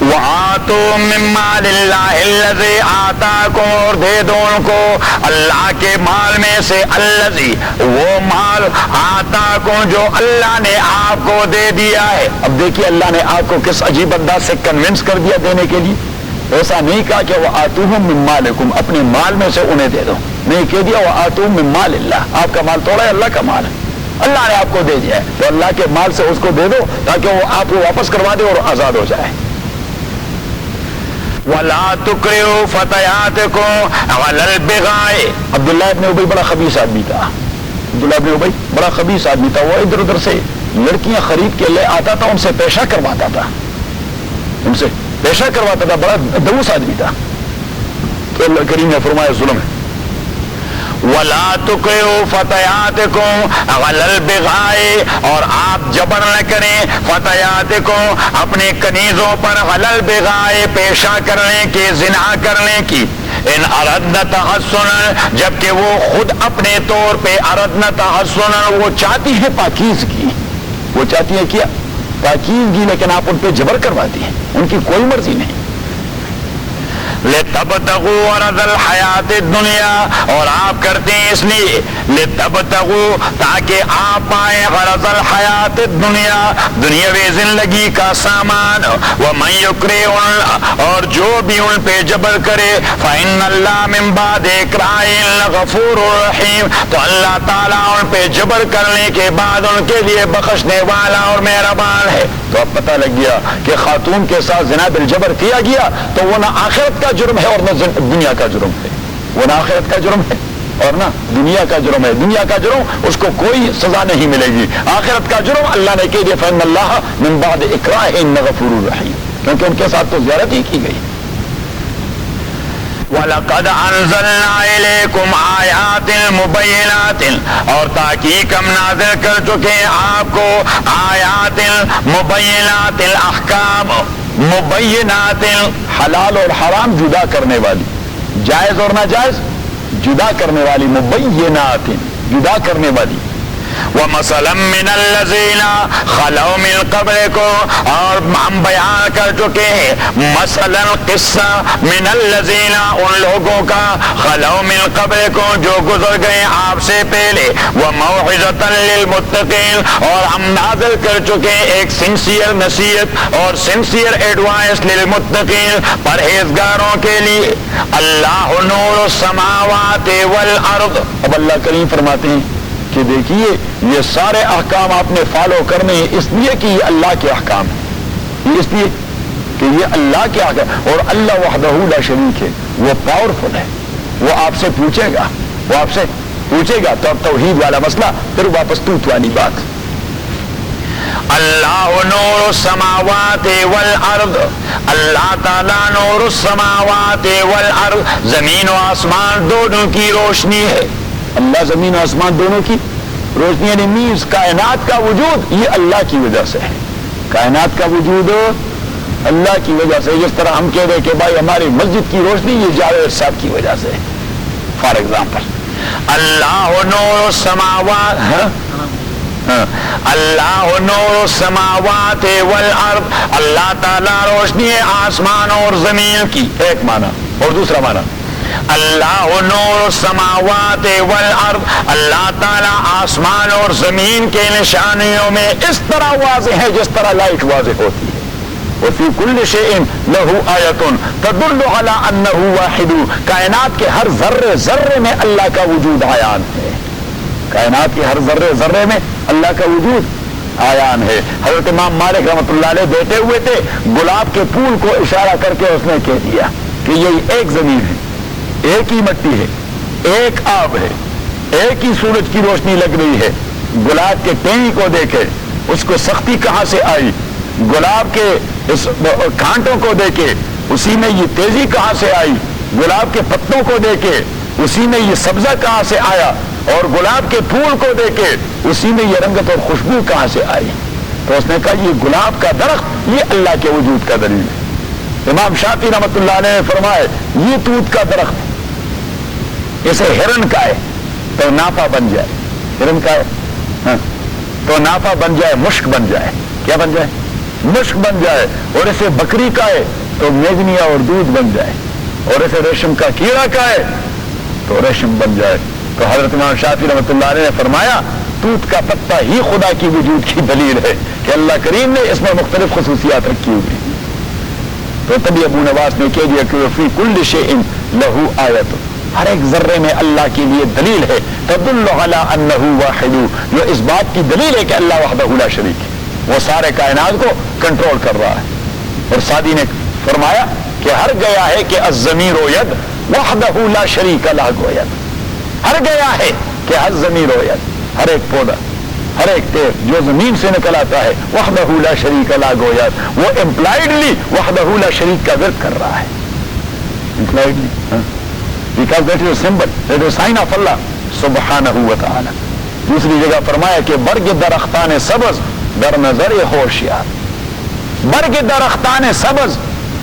وَآتُوا مِن مَّالِ اللَّهِ الَّذِي آتَاكُمْ, اور دے دو ان کو اللہ کے مال میں سے, الذی, وہ مال, آتاکم, جو اللہ نے آپ کو دے دیا ہے. اب دیکھیے اللہ نے آپ کو کس عجیب انداز سے کنونس کر دیا دینے کے لیے. ایسا نہیں کہا کہ وَآتُوهُم مِّن مَّالِكُمْ, اپنے مال میں سے انہیں دے دو, نہیں کہہ دیا وَآتُوهُم مِّن مَّالِ اللَّهِ, آپ کا مال تھوڑا ہے, اللہ کا مال ہے, اللہ نے آپ کو دے دیا ہے, تو اللہ کے مال سے اس کو دے دو تاکہ وہ آپ کو واپس کروا دے اور آزاد ہو جائے. وَلَا تُكْرِهُ فَتَيَاتِكُمْ عَلَى الْبِغَاءِ, عبداللہ ابن ابی بڑا خبیث آدمی تھا. عبداللہ ابن ابی بڑا خبیث آدمی تھا. وہ ادھر ادھر سے لڑکیاں خرید کے لے آتا تھا, ان سے پیشہ کرواتا تھا, ان سے پیشہ کرواتا تھا. بڑا دوس آدمی تھا. تو اللہ کریم نے فرمایا ظلم ہے. وَلَا تُكْرِهُ فَتَيَاتِكُمْ عَلَى الْبِغَاءِ, اور آپ جبر نہ کریں, فتياتكم, اپنے کنیزوں پر, عَلَى الْبِغَاءِ, پیشہ کرنے کی, زنا کرنے کی. ان اردنا تحسنا, جبکہ وہ خود اپنے طور پہ, اردنا تحسنا, وہ چاہتی ہے پاکیزگی, وہ چاہتی ہے کیا پاکیزگی, لیکن آپ ان پہ جبر کرواتی ہیں, ان کی کوئی مرضی نہیں. لِتَبْتَغُوا عَرَضَ الْحَيَاةِ الدُّنْيَا, اور آپ کرتے ہیں اس لیے, لِتَبْتَغُوا, تاکہ آپ پائیں, عَرَضَ الْحَيَاةِ الدُّنْيَا, دنیاوی زندگی کا سامان. وَمَن يُكْرِهُ, اور جو بھی ان پہ جبر کرے, فَإِنَّ اللَّهَ مِن بَعْدِ إِكْرَاهِهِنَّ لَغَفُورٌ رَحِيمٌ, تو اللہ تعالیٰ ان پہ جبر کرنے کے بعد ان کے لیے بخشنے والا اور مہربان ہے. تو اب پتہ لگ گیا کہ خاتون کے ساتھ زنا بالجبر کیا گیا تو وہ نہ آخرت کا جرم ہے اور نہ دنیا کا جرم ہے. وہ نہ آخرت کا جرم ہے اور نہ دنیا کا جرم ہے. دنیا کا جرم اس کو کوئی سزا نہیں ملے گی. آخرت کا جرم اللہ نے کہہ دیا فإن اللہ من بعد إکراہہن غفور رحیم, کیونکہ ان کے ساتھ تو زیارت ہی کی گئی. وَلَقَدْ أَنزَلْنَا إِلَيْكُمْ آيَاتٍ مُبَيِّنَاتٍ, اور تحقیق ہم نازل کر چکے ہیں آپ کو آیات مبینات, الاحکام مبینات, حلال اور حرام جدا کرنے والی, جائز اور ناجائز جدا کرنے والی, مبینات, جدا کرنے والی. وَمَثَلًا مِّنَ الَّذِينَ خَلَوْا مِن قَبْلِكُمْ, اور ہم بیان کر چکے ہیں مثلاً قصہ, من الذین, ان لوگوں کا, خَلَوْا مِن قَبْلِكُمْ, جو گزر گئے آپ سے پہلے, وَمَوْعِظَةً لِّلْمُتَّقِينَ, اور ہم نازل کر چکے ہیں ایک سنسیئر نصیحت اور سنسیئر ایڈوائس, للمتقین, پرہیزگاروں کے لیے. اللہ نور السماوات والارض, اب اللہ کریم فرماتے ہیں کہ دیکھیے یہ سارے احکام آپ نے فالو کرنے ہیں اس لیے کہ یہ اللہ کے احکام ہیں, اس لیے کہ یہ اللہ کے احکام, اور اللہ وحدہ لا شریک ہے, وہ پاورفل ہے, وہ آپ سے پوچھے گا, وہ آپ سے پوچھے گا. تو اب توحید والا مسئلہ, پھر واپس توت والی بات. اللہ نور السماوات والارض, اللہ تعالیٰ نور السماوات والارض, زمین و آسمان دونوں کی روشنی ہے. اللہ زمین و آسمان دونوں کی روشنی, یعنی مینز کائنات کا وجود یہ اللہ کی وجہ سے ہے. کائنات کا وجود اللہ کی وجہ سے. جس طرح ہم کہہ رہے کہ بھائی ہماری مسجد کی روشنی یہ جاوید صاحب کی وجہ سے, فار ایگزامپل. اللہ نور السماوات, اللہ نور السماوات والارض, اللہ تعالیٰ روشنی ہے آسمان اور زمین کی, ایک معنی. اور دوسرا معنی, اللہ نور السماوات والارض, اللہ تعالیٰ آسمان اور زمین کے نشانیوں میں اس طرح واضح ہے جس طرح لائٹ واضح ہوتی ہے. وفی کل شیء لہ آیۃ تدل علی انہ واحد, کائنات کے ہر ذرے ذرے میں اللہ کا وجود عیان ہے. کائنات کے ہر ذرے ذرے میں اللہ کا وجود عیان ہے. حضرت امام مالک رحمۃ اللہ علیہ بیٹھے ہوئے تھے, گلاب کے پھول کو اشارہ کر کے اس نے کہہ دیا کہ یہ ایک زمین ہے, ایک ہی مٹی ہے, ایک آب ہے، ایک ہی سورج کی روشنی لگ رہی ہے، گلاب کے ٹینی کو دیکھے اس کو سختی کہاں سے آئی، گلاب کے اس کانٹوں کو دیکھے اسی میں یہ تیزی کہاں سے آئی، گلاب کے پتوں کو دیکھے اسی میں یہ سبزہ کہاں سے آیا، اور گلاب کے پھول کو دیکھے اسی میں یہ رنگت اور خوشبو کہاں سے آئی۔ تو اس نے کہا یہ گلاب کا درخت یہ اللہ کے وجود کا دلیل ہے۔ امام شافعی رحمۃ اللہ علیہ نے فرمائے یہ توت کا درخت اسے ہرن کا ہے تو نافع بن جائے، ہرن کا ہے تو نافع بن جائے، مشک بن جائے، کیا بن جائے؟ مشک بن جائے، اور اسے بکری کا ہے تو میگنیا اور دودھ بن جائے، اور اسے ریشم کا کیڑا کا ہے تو ریشم بن جائے۔ تو حضرت امام شافعی رحمۃ اللہ علیہ نے فرمایا توت کا پتا ہی خدا کی وجود کی دلیل ہے کہ اللہ کریم نے اس میں مختلف خصوصیات رکھی ہوئی۔ تو تبھی ابو نواس نے کہہ دیا کہ فی کل شیء لہ آیت، ہر ایک ذرے میں اللہ کے لیے دلیل ہے، تدل علی انہ واحد، جو اس بات کی دلیل ہے کہ اللہ وحدہ لا شریک ہے، وہ سارے کائنات کو کنٹرول کر رہا ہے۔ اور سعدی نے فرمایا کہ ہر گیا ہے کہ الضمیر ید وحدہ لا شریک لہ ید، ہر گیا ہے کہ الضمیر ید، ہر ایک پودا، ہر ایک تیر جو زمین سے نکل آتا ہے وحدہ لا شریک لہ ید، وہ امپلائڈلی وحدہ لا شریک کا ورد کر رہا ہے، امپلائڈلی، because that is a symbol, that is a sign of Allah سبحانہ وتعالی۔ دوسری جگہ فرمایا کہ برگ درختان سبز در نظر ہوشیار، برگ درختان سبز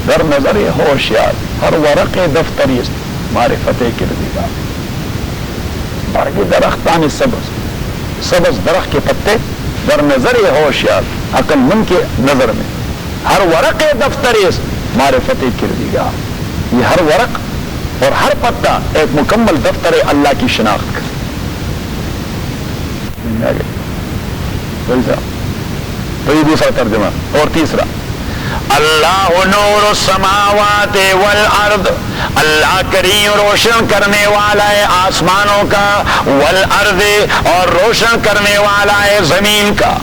در نظر ہوشیار، ہر ورق دفتری معرفت کردگار، برگ درختان سبز، سبز درخت کے پتے در نظر ہوشیار، عقل مند کے نظر میں، ہر ورق دفتری معرفت کردگار، یہ ہر ورق اور ہر پتا ایک مکمل دفتر اللہ کی شناخت کا۔ تو یہ دوسرا ترجمہ۔ اور تیسرا اللہ نور السماوات والارض، اللہ کریم روشن کرنے والا ہے آسمانوں کا، والارض اور روشن کرنے والا ہے زمین کا۔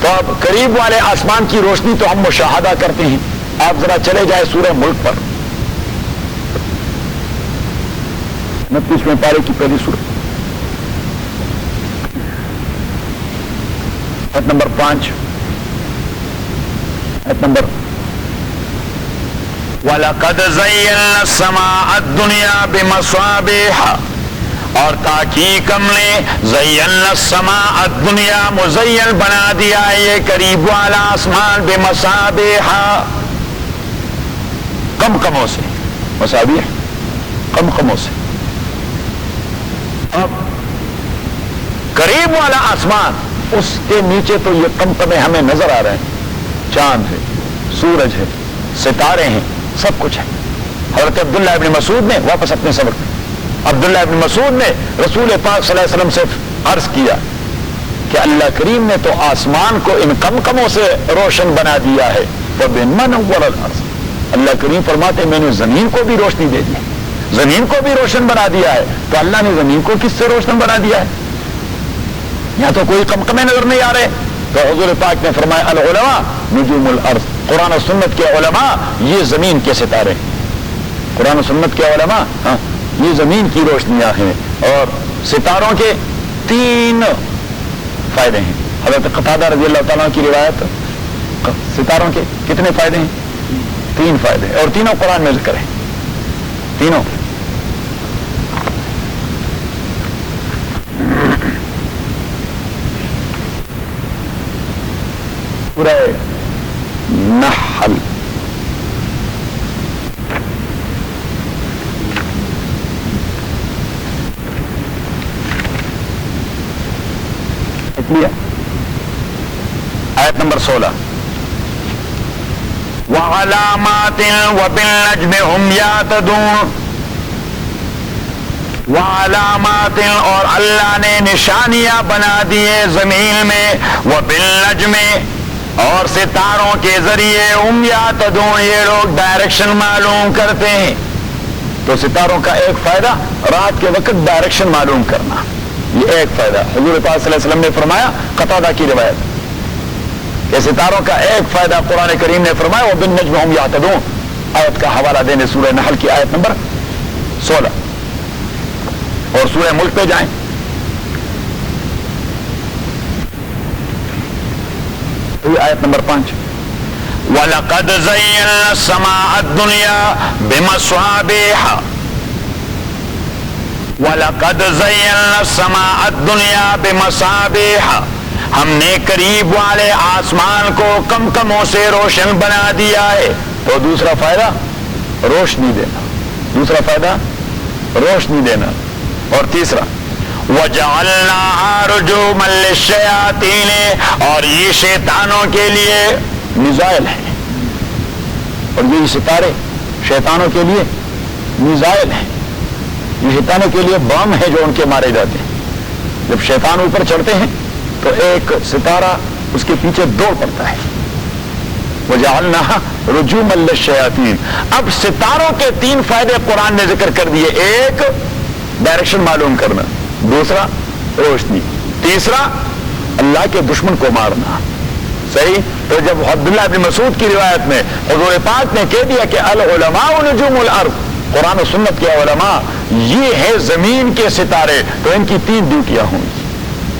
تو اب قریب والے آسمان کی روشنی تو ہم مشاہدہ کرتے ہیں، آپ ذرا چلے جائے سورہ ملک پر، 29ویں پارے کی پہلی سورت، آیت نمبر 5، آیت نمبر وَلَقَدْ زَيَّنَّا السَّمَاءَ الدُّنْيَا بِمَصَابِيحَ، اور تاکہ ہم نے زَيَّنَّا السَّمَاءَ الدُّنْيَا مزین بنا دیا ہے یہ قریب والا آسمان، بِمَصَابِيحَ قمقموں سے، مصابیح قمقموں سے۔ اب قریب والا آسمان، اس کے نیچے تو یہ قمقمے ہمیں نظر آ رہے ہیں، چاند ہے، سورج ہے، ستارے ہیں، سب کچھ ہے۔ حضرت عبداللہ ابن مسعود نے واپس اپنے سبق، عبداللہ ابن مسعود نے رسول پاک صلی اللہ علیہ وسلم سے عرض کیا کہ اللہ کریم نے تو آسمان کو ان قمقموں سے روشن بنا دیا ہے، وَبِمَنْ وَرَ الْأَرْضِ، اللہ کریم فرماتے میں نے زمین کو بھی روشنی دے دی، زمین کو بھی روشن بنا دیا ہے۔ تو اللہ نے زمین کو کس سے روشن بنا دیا ہے؟ یا تو کوئی قمقمے نظر نہیں آ رہے۔ تو حضور پاک نے فرمایا العلماء نجوم الارض، قرآن و سنت کے علماء یہ زمین کے ستارے، قرآن و سنت کے علماء یہ زمین کی روشنیاں ہیں۔ اور ستاروں کے 3 فائدے ہیں۔ حضرت قتادہ رضی اللہ تعالیٰ کی روایت، ستاروں کے کتنے فائدے ہیں؟ 3 فائدے، اور تینوں قرآن میں ذکر ہیں، تینوں۔ سورہ نحل، آیت نمبر 16، وعلامات وبالنجم هم يهتدون، وعلامات اور اللہ نے نشانیاں بنا دیے زمین میں، وبالنجم اور ستاروں کے ذریعے هم يهتدون یہ لوگ ڈائریکشن معلوم کرتے ہیں۔ تو ستاروں کا ایک فائدہ رات کے وقت ڈائریکشن معلوم کرنا، یہ ایک فائدہ۔ حضور پاک صلی اللہ علیہ وسلم نے فرمایا، قتادہ کی روایت، کہ ستاروں کا ایک فائدہ قرآن کریم نے فرمایا وبالنجم هم يهتدون، آیت کا حوالہ دینے سورہ نحل کی آیت نمبر 16۔ اور سورہ ملک پہ جائیں، آیت نمبر 5، وَلَقَدْ زَيَّنَّا السَّمَاءَ الدُّنْيَا بِمَصَابِيحَ وَلَقَدْ زَيَّنَّا السَّمَاءَ الدُّنْيَا بِمَصَابِيحَ، ہم نے قریب والے آسمان کو کمکموں سے روشن بنا دیا ہے۔ تو دوسرا فائدہ روشنی دینا، دوسرا فائدہ روشنی دینا۔ اور تیسرا وَجَعَلْنَاهَا رُجُومًا لِلشَّيَاطِينِ، اور یہ شیطانوں کے لیے میزائل ہیں، اور یہ ستارے شیطانوں کے لیے میزائل ہیں، یہ شیطانوں کے لیے بم ہے جو ان کے مارے جاتے ہیں۔ جب شیطان اوپر چڑھتے ہیں تو ایک ستارہ اس کے پیچھے دوڑ پڑتا ہے۔ وَجَعَلْنَاهَا رُجُومًا لِلشَّيَاطِينِ، اب ستاروں کے 3 فائدے قرآن نے ذکر کر دیے۔ ایک ڈائریکشن معلوم کرنا، دوسرا روشنی، تیسرا اللہ کے دشمن کو مارنا۔ صحیح؟ تو جب عبداللہ بن مسعود کی روایت میں حضور پاک نے کہہ دیا کہ العلماء نجوم الارض، قرآن و سنت کے علماء یہ ہے زمین کے ستارے، تو ان کی 3 ڈیوٹیاں ہوں گی۔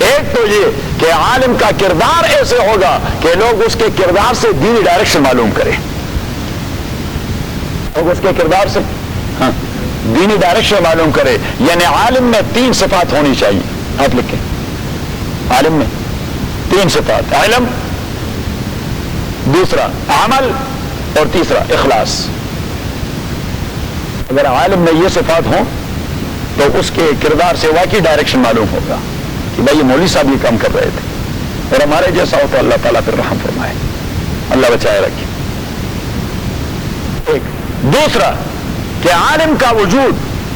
ایک تو یہ کہ عالم کا کردار ایسے ہوگا کہ لوگ اس کے کردار سے دینی ڈائریکشن معلوم کریں، لوگ اس کے کردار سے دینی ڈائریکشن معلوم کرے۔ یعنی عالم میں 3 صفات ہونی چاہیے، آپ لکھیں، عالم میں 3 صفات، علم، دوسرا عمل، اور تیسرا اخلاص۔ اگر عالم میں یہ صفات ہوں تو اس کے کردار سے واقعی ڈائریکشن معلوم ہوگا کہ بھائی یہ مولوی صاحب یہ کام کر رہے تھے، اور ہمارے جیسا ہو تو اللہ تعالیٰ پھر رحم فرمائے، اللہ بچائے رکھے۔ ایک دوسرا کہ عالم کا وجود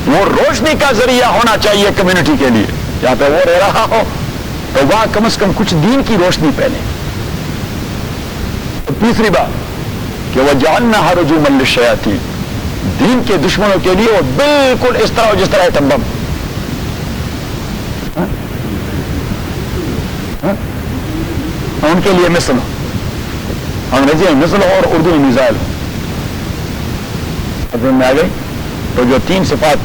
وہ روشنی کا ذریعہ ہونا چاہیے کمیونٹی کے لیے، جہاں پہ وہ رہ رہا ہو تو وہاں کم از کم کچھ دین کی روشنی پھیلے۔ تیسری بات کہ وَجَعَلْنَاهَا رُجُومًا لِلشَّيَاطِينِ، دین کے دشمنوں کے لیے وہ بالکل اس طرح جس طرح ایٹم بم، ان کے لیے مثل، انگریزی میں مثل ہو اور اردو میں میزائل ہو۔ اب میں آ گئی تو جو 3 صفات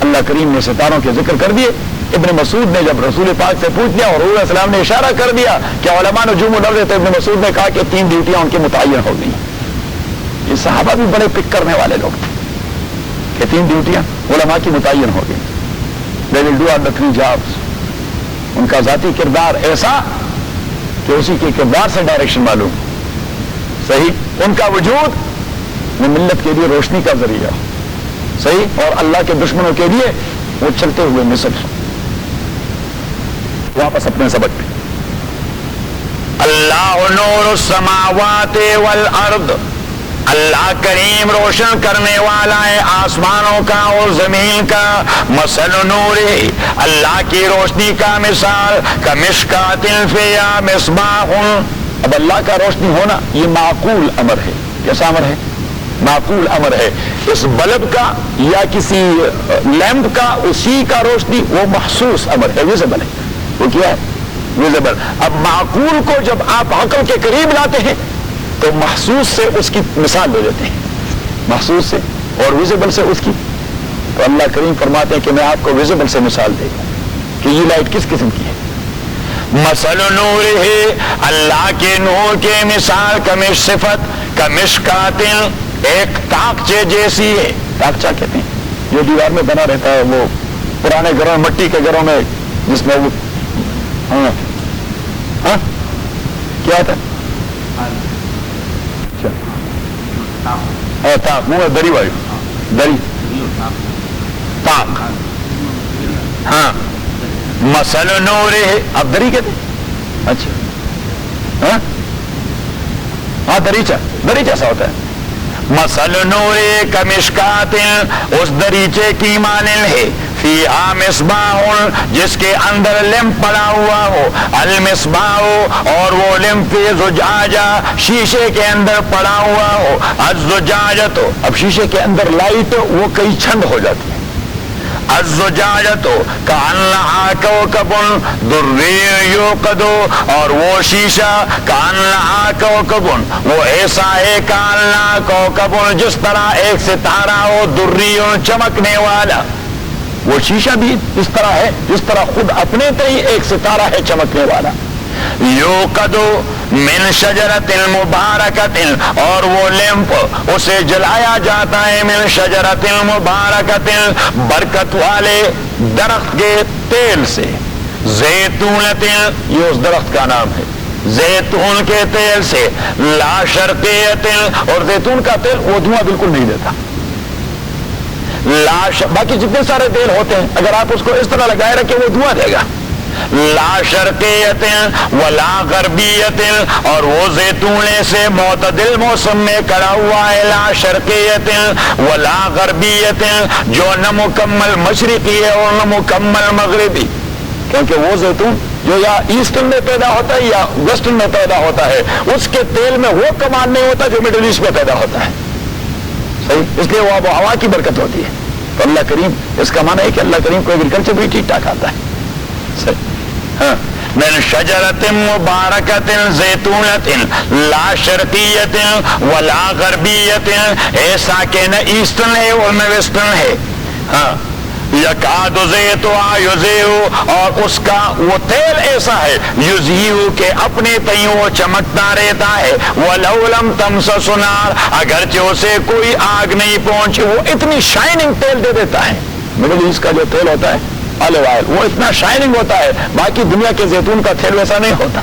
اللہ کریم نے ستاروں کے ذکر کر دیے، ابن مسعود نے جب رسول پاک سے پوچھ لیا اور حضور علیہ السلام نے اشارہ کر دیا کہ علماء نجوم الارض، تو ابن مسعود نے کہا کہ 3 ڈیوٹیاں ان کی متعین ہو گئی۔ یہ صحابہ بھی بڑے پک کرنے والے لوگ تھے کہ 3 ڈیوٹیاں علماء کی متعین ہو گئی۔ They will do all the 3 jobs۔ ان کا ذاتی کردار ایسا کہ اسی کے کردار سے ڈائریکشن معلوم۔ صحیح؟ ان کا وجود وہ ملت کے لیے روشنی کا ذریعہ، صحیح، اور اللہ کے دشمنوں کے لیے وہ چلتے ہوئے مثل ہو۔ واپس اپنے سبق پہ، اللہ نور السماوات والارض، اللہ کریم روشن کرنے والا ہے آسمانوں کا اور زمین کا۔ مثل نور، اللہ کی روشنی کا مثال، کمشکات فیہا مصباح، اب اللہ کا روشنی ہونا یہ معقول امر ہے۔ کیسا امر ہے؟ معقول امر ہے۔ اس بلب کا یا کسی لیمپ کا اسی کا روشنی وہ محسوس امر ہے، ویزیبل ہے، وہ کیا ہے؟ ویزیبل۔ اب معقول کو جب آپ عقل کے قریب لاتے ہیں تو محسوس سے اس کی مثال دے دیتے ہیں، محسوس سے اور ویزیبل سے اس کی۔ تو اللہ کریم فرماتے ہیں کہ میں آپ کو ویزیبل سے مثال دے گا کہ یہ لائٹ کس قسم کی ہے۔ مثل نور ہے، اللہ کے نور کے مثال، کمش صفت کمشکات، ایک تاکچے جیسی ہے۔ تاکچہ کہتے ہیں جو دیوار میں بنا رہتا ہے، وہ پرانے گھروں، مٹی کے گھروں میں، جس میں وہ کیا تھا، تاک، منہ دری والی دری، تاک، ہاں، مثل نور ہے، اب دری کہتے ہیں، اچھا، ہاں دریچہ، دریچہ ایسا ہوتا ہے۔ مثل نور کمشکات، اس دریچے کی مانند ہے، فیہا مصباح، جس کے اندر لیمپ پڑا ہوا ہو، المصباح، اور وہ لیمپ فی زجاجہ، شیشے کے اندر پڑا ہوا ہو، الزجاجۃ، اب شیشے کے اندر لائٹ وہ کئی چھند ہو جاتی ہے، الزجاجۃ کأنہا کوکب دری یوقد، اور وہ شیشہ کأنہا کوکب، وہ ایسا ہے کأنہا کوکب، جس طرح ایک ستارہ ہو، دری چمکنے والا، وہ شیشہ بھی اس طرح ہے جس طرح خود اپنے تئی ایک ستارہ ہے چمکنے والا. یوقد من شجرۃ مبارکۃ، اور وہ لیمپ اسے جلایا جاتا ہے من شجرۃ مبارکۃ، برکت والے درخت کے تیل سے. زیتونۃ، یہ اس درخت کا نام ہے، زیتون کے تیل سے. لا شرقیۃ، اور زیتون کا تیل وہ دھواں بالکل نہیں دیتا. باقی جتنے سارے تیل ہوتے ہیں اگر آپ اس کو اس طرح لگائے رکھیں وہ دھواں دے گا. لا شرقیت ولا غربیت، اور وہ زیتونے سے معتدل موسم میں کڑا ہوا ہے. لا شرقیت ولا غربیت، جو نہ مکمل مشرقی ہے اور نہ مکمل مغربی، کیونکہ وہ زیتون جو یا ایسٹرن میں پیدا ہوتا ہے یا ویسٹرن میں پیدا ہوتا ہے اس کے تیل میں وہ کمال نہیں ہوتا جو مڈل ایسٹ میں پیدا ہوتا ہے. صحیح، اس لیے وہ آب و ہوا کی برکت ہوتی ہے. تو اللہ کریم، اس کا معنی ہے کہ اللہ کریم کو ایگریکلچر بھی ٹھیک ٹھاک آتا ہے. صحیح، ہاں. من شجرۃ مبارکۃ زیتونۃ لا شرقیۃ ولا غربیۃ، ایسا کہ نہ ایسٹرن ہے اور نہ ویسٹرن ہے. ہاں. یکاد زیتها یضیء، اور اس کا وہ تیل ایسا ہے یضیء کہ اپنے تئیں وہ چمکتا رہتا ہے. ولو لم تمسس نار، اگرچہ اسے کوئی آگ نہیں پہنچی وہ اتنی شائننگ تیل دے دیتا ہے. مڈل ایسٹ کا جو تیل ہوتا ہے آلیو آئل وہ اتنا شائننگ ہوتا ہے، باقی دنیا کے زیتون کا تیل ویسا نہیں ہوتا.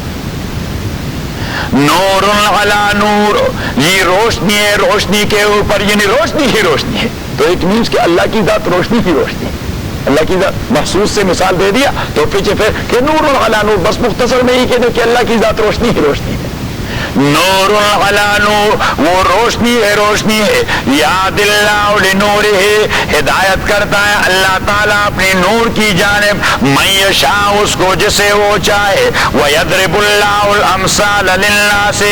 نور علی نور، یہ روشنی ہے روشنی کے اوپر، یعنی روشنی ہی روشنی ہے. تو اٹ مینس کہ اللہ کی ذات روشنی ہی روشنی ہے. اللہ کی ذات محسوس سے مثال دے دیا تو پیچھے پھر کہ نور علی نور، بس مختصر میں ہی کہہ دیں کہ اللہ کی ذات روشنی ہی روشنی ہے. نور علی نور، وہ روشنی ہے روشنی ہے. یاد اللہ لنورہ، ہدایت کرتا ہے اللہ تعالیٰ اپنی نور کی جانب من یشاء، اس کو جسے وہ چاہے. ویضرب اللہ الامثال للناس،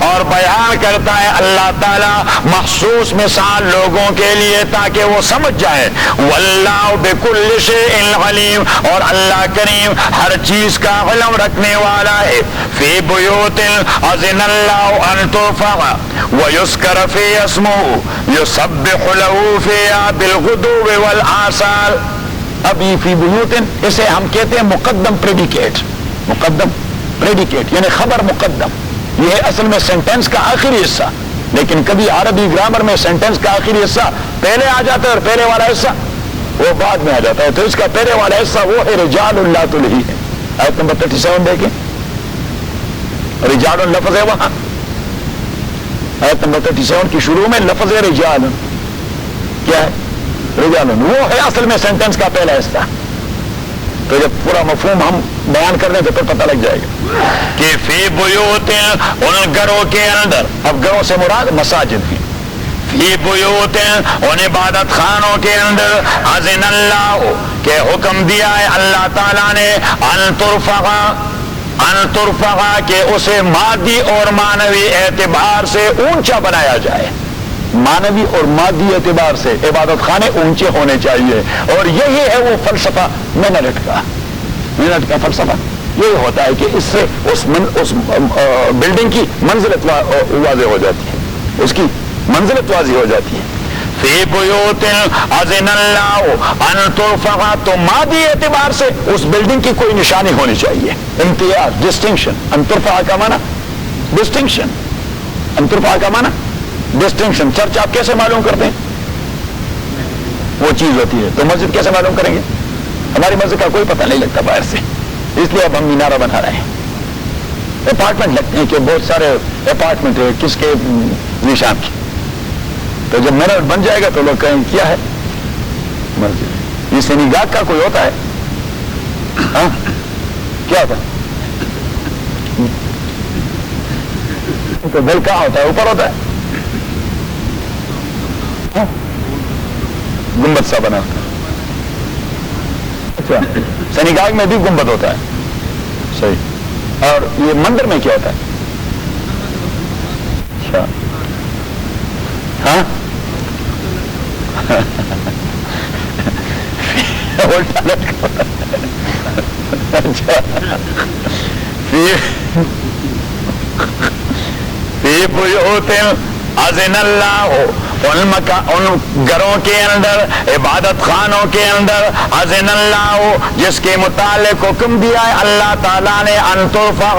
اور بیان کرتا ہے اللہ تعالیٰ مخصوص مثال لوگوں کے لیے تاکہ وہ سمجھ جائے. واللہ بکل شیء علیم، اور اللہ کریم ہر چیز کا علم رکھنے والا ہے. فی بیوت اذن اللہ ان ترفع ویذکر فی اسمہ یسبح له فیہا بالغدو والآصال. اب یہ فی بیوت، اسے ہم کہتے ہیں مقدم پریڈیکیٹ. مقدم پریڈیکیٹ یعنی خبر مقدم، یہ ہے اصل میں سینٹینس کا آخری حصہ. لیکن کبھی عربی گرامر میں سینٹینس کا آخری حصہ پہلے آ جاتا ہے اور پہلے والا حصہ وہ بعد میں آ جاتا ہے. تو اس کا پہلے والا حصہ وہ ہے رجال لا تلہی ہے. آیت نمبر 37 دیکھیں، رجال لفظ ہے وہاں. آیت نمبر 37 کی شروع میں لفظ ہے رجال. کیا ہے؟ رجال، وہ ہے اصل میں سینٹینس کا پہلا حصہ. تو جب پورا مفہوم ہم بیان کر دیں تو پھر پتہ لگ جائے گا کہ فی بیوت، ان گھروں کے اندر. اب گھروں سے مراد مساجد ہیں. فی بیوت، ان عبادت خانوں کے اندر. اذن اللہ، کہ حکم دیا ہے اللہ تعالیٰ نے. ان ترفع، کہ اسے مادی اور معنوی اعتبار سے اونچا بنایا جائے. معنوی اور مادی اعتبار سے عبادت خانے اونچے ہونے چاہیے. اور یہی ہے وہ فلسفہ مینرٹ کا فلسفہ. یہی ہوتا ہے کہ اس سے اس بلڈنگ کی منزلت واضح ہو جاتی ہے، اس کی منزلت واضح ہو جاتی ہے. فی بیوت اذن اللہ ان ترفع، تو مادی اعتبار سے اس بلڈنگ کی کوئی نشانی ہونی چاہیے، امتیاز، ڈسٹنکشن. ان ترفع کا معنی ڈسٹنکشن. ان ترفع کا معنی ڈسٹنکشن. چرچ آپ کیسے معلوم کرتے ہیں؟ وہ چیز ہوتی ہے. تو مسجد کیسے معلوم کریں گے؟ ہماری مسجد کا کوئی پتہ نہیں لگتا باہر سے، اس لیے اب ہم مینارہ بنا رہے ہیں. اپارٹمنٹ لگتے ہیں کہ بہت سارے اپارٹمنٹ ہے، کس کے نشان کی. تو جب مینار بن جائے گا تو لوگ کہیں کیا ہے؟ مسجد. یہ سینیگاگ کا کوئی ہوتا ہے؟ ہاں کیا ہوتا ہے؟ تو دل کہاں ہوتا ہے؟ اوپر ہوتا ہے. گنبد سا بنا ہوتا ہے. اچھا، سینیگاگ میں بھی گنبد ہوتا ہے. صحیح. اور یہ مندر میں کیا ہوتا ہے؟ اچھا، ہاں اچھا. فی بیوت اذن اللہ ان گھروں کے اندر، عبادت خانوں کے اندر، اذن اللہ جس کے متعلق حکم دیا ہے اللہ تعالیٰ نے، ان ترفع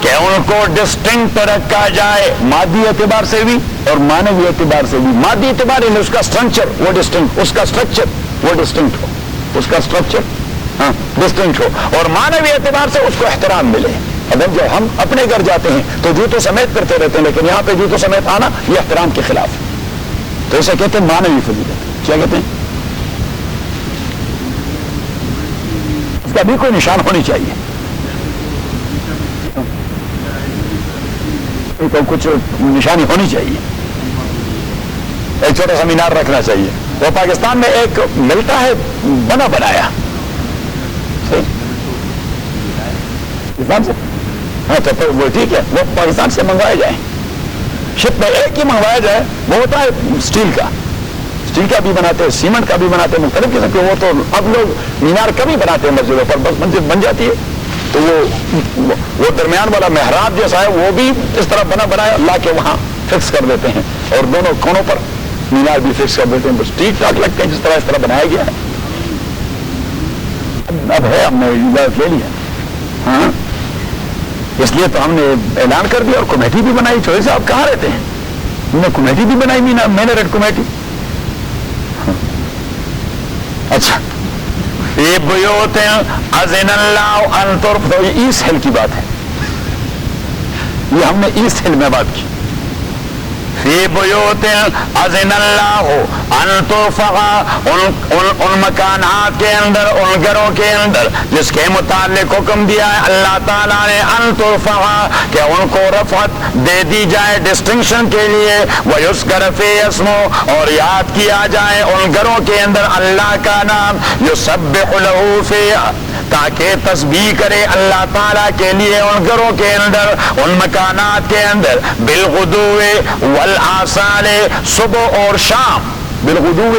کہ ان کو ڈسٹنکٹ رکھا جائے، مادی اعتبار سے بھی اور معنوی اعتبار سے بھی۔ مادی اعتبار ہے اس کا اسٹرکچر وہ ڈسٹنکٹ، اس کا اسٹرکچر وہ ڈسٹنکٹ ہو، اس کا اسٹرکچر ڈسٹنکٹ ہو، اور معنوی اعتبار سے اس کو احترام ملے۔ اگر جو ہم اپنے گھر جاتے ہیں تو جوتوں سمیت کرتے رہتے ہیں، لیکن یہاں پہ جوتوں سمیت آنا یہ احترام کے خلاف ہے، تو اسے کہتے ہیں معنوی فضیلت۔ کیا کہتے ہیں؟ اس کا بھی کوئی نشان ہونی چاہیے، تو کچھ نشانی ہونی چاہیے، ایک چھوٹا سا مینار رکھنا چاہیے۔ وہ پاکستان میں ایک ملتا ہے بنا بنایا سے، ہاں تو وہ ٹھیک ہے، وہ پاکستان سے منگوائے جائیں، شپ میں ایک ہی منگوایا جائے، وہ ہوتا ہے اسٹیل کا بھی بناتے ہیں، سیمنٹ کا بھی بناتے ہیں، مختلف قسم کے۔ وہ تو اب لوگ مینار کم ہی بناتے ہیں مسجدوں پر، بس مسجد بن جاتی ہے تو وہ درمیان والا محراب جیسا ہے وہ بھی اس طرح بنا بنایا لا کے وہاں فکس کر دیتے ہیں، اور دونوں کونوں پر مینار بھی فکس کر دیتے ہیں، بس ٹھیک ٹھاک لگتے ہیں جس طرح بنایا گیا ہے۔ اب ہے، ہم نے اجازت لے لیا، ہاں اس لیے تو ہم نے اعلان کر دیا اور کمیٹی بھی بنائی۔ چوہدری صاحب کہاں رہتے ہیں؟ ہم نے کمیٹی بھی بنائی، مینریٹ کمیٹی۔ اچھا، یہ بیوت اذن اللہ ان ترفع، یہ ایسٹ ہل کی بات ہے، یہ ہم نے ایسٹ ہل میں بات کی۔ فی بیوت اذن اللہ ان ترفع، ان مکانات کے اندر، ان گھروں کے اندر جس کے متعلق حکم دیا ہے اللہ تعالیٰ نے، ان ترفع کہ ان کو رفعت دے دی جائے ڈسٹنکشن کے لیے، ویذکر فی اسمہ اور یاد کیا جائے ان گھروں کے اندر اللہ کا نام، یسبح لہ فیہا تاکہ تسبیح کرے اللہ تعالیٰ کے لیے ان گھروں کے اندر، ان مکانات کے اندر، بالغدو والآصال صبح اور شام، بالغدو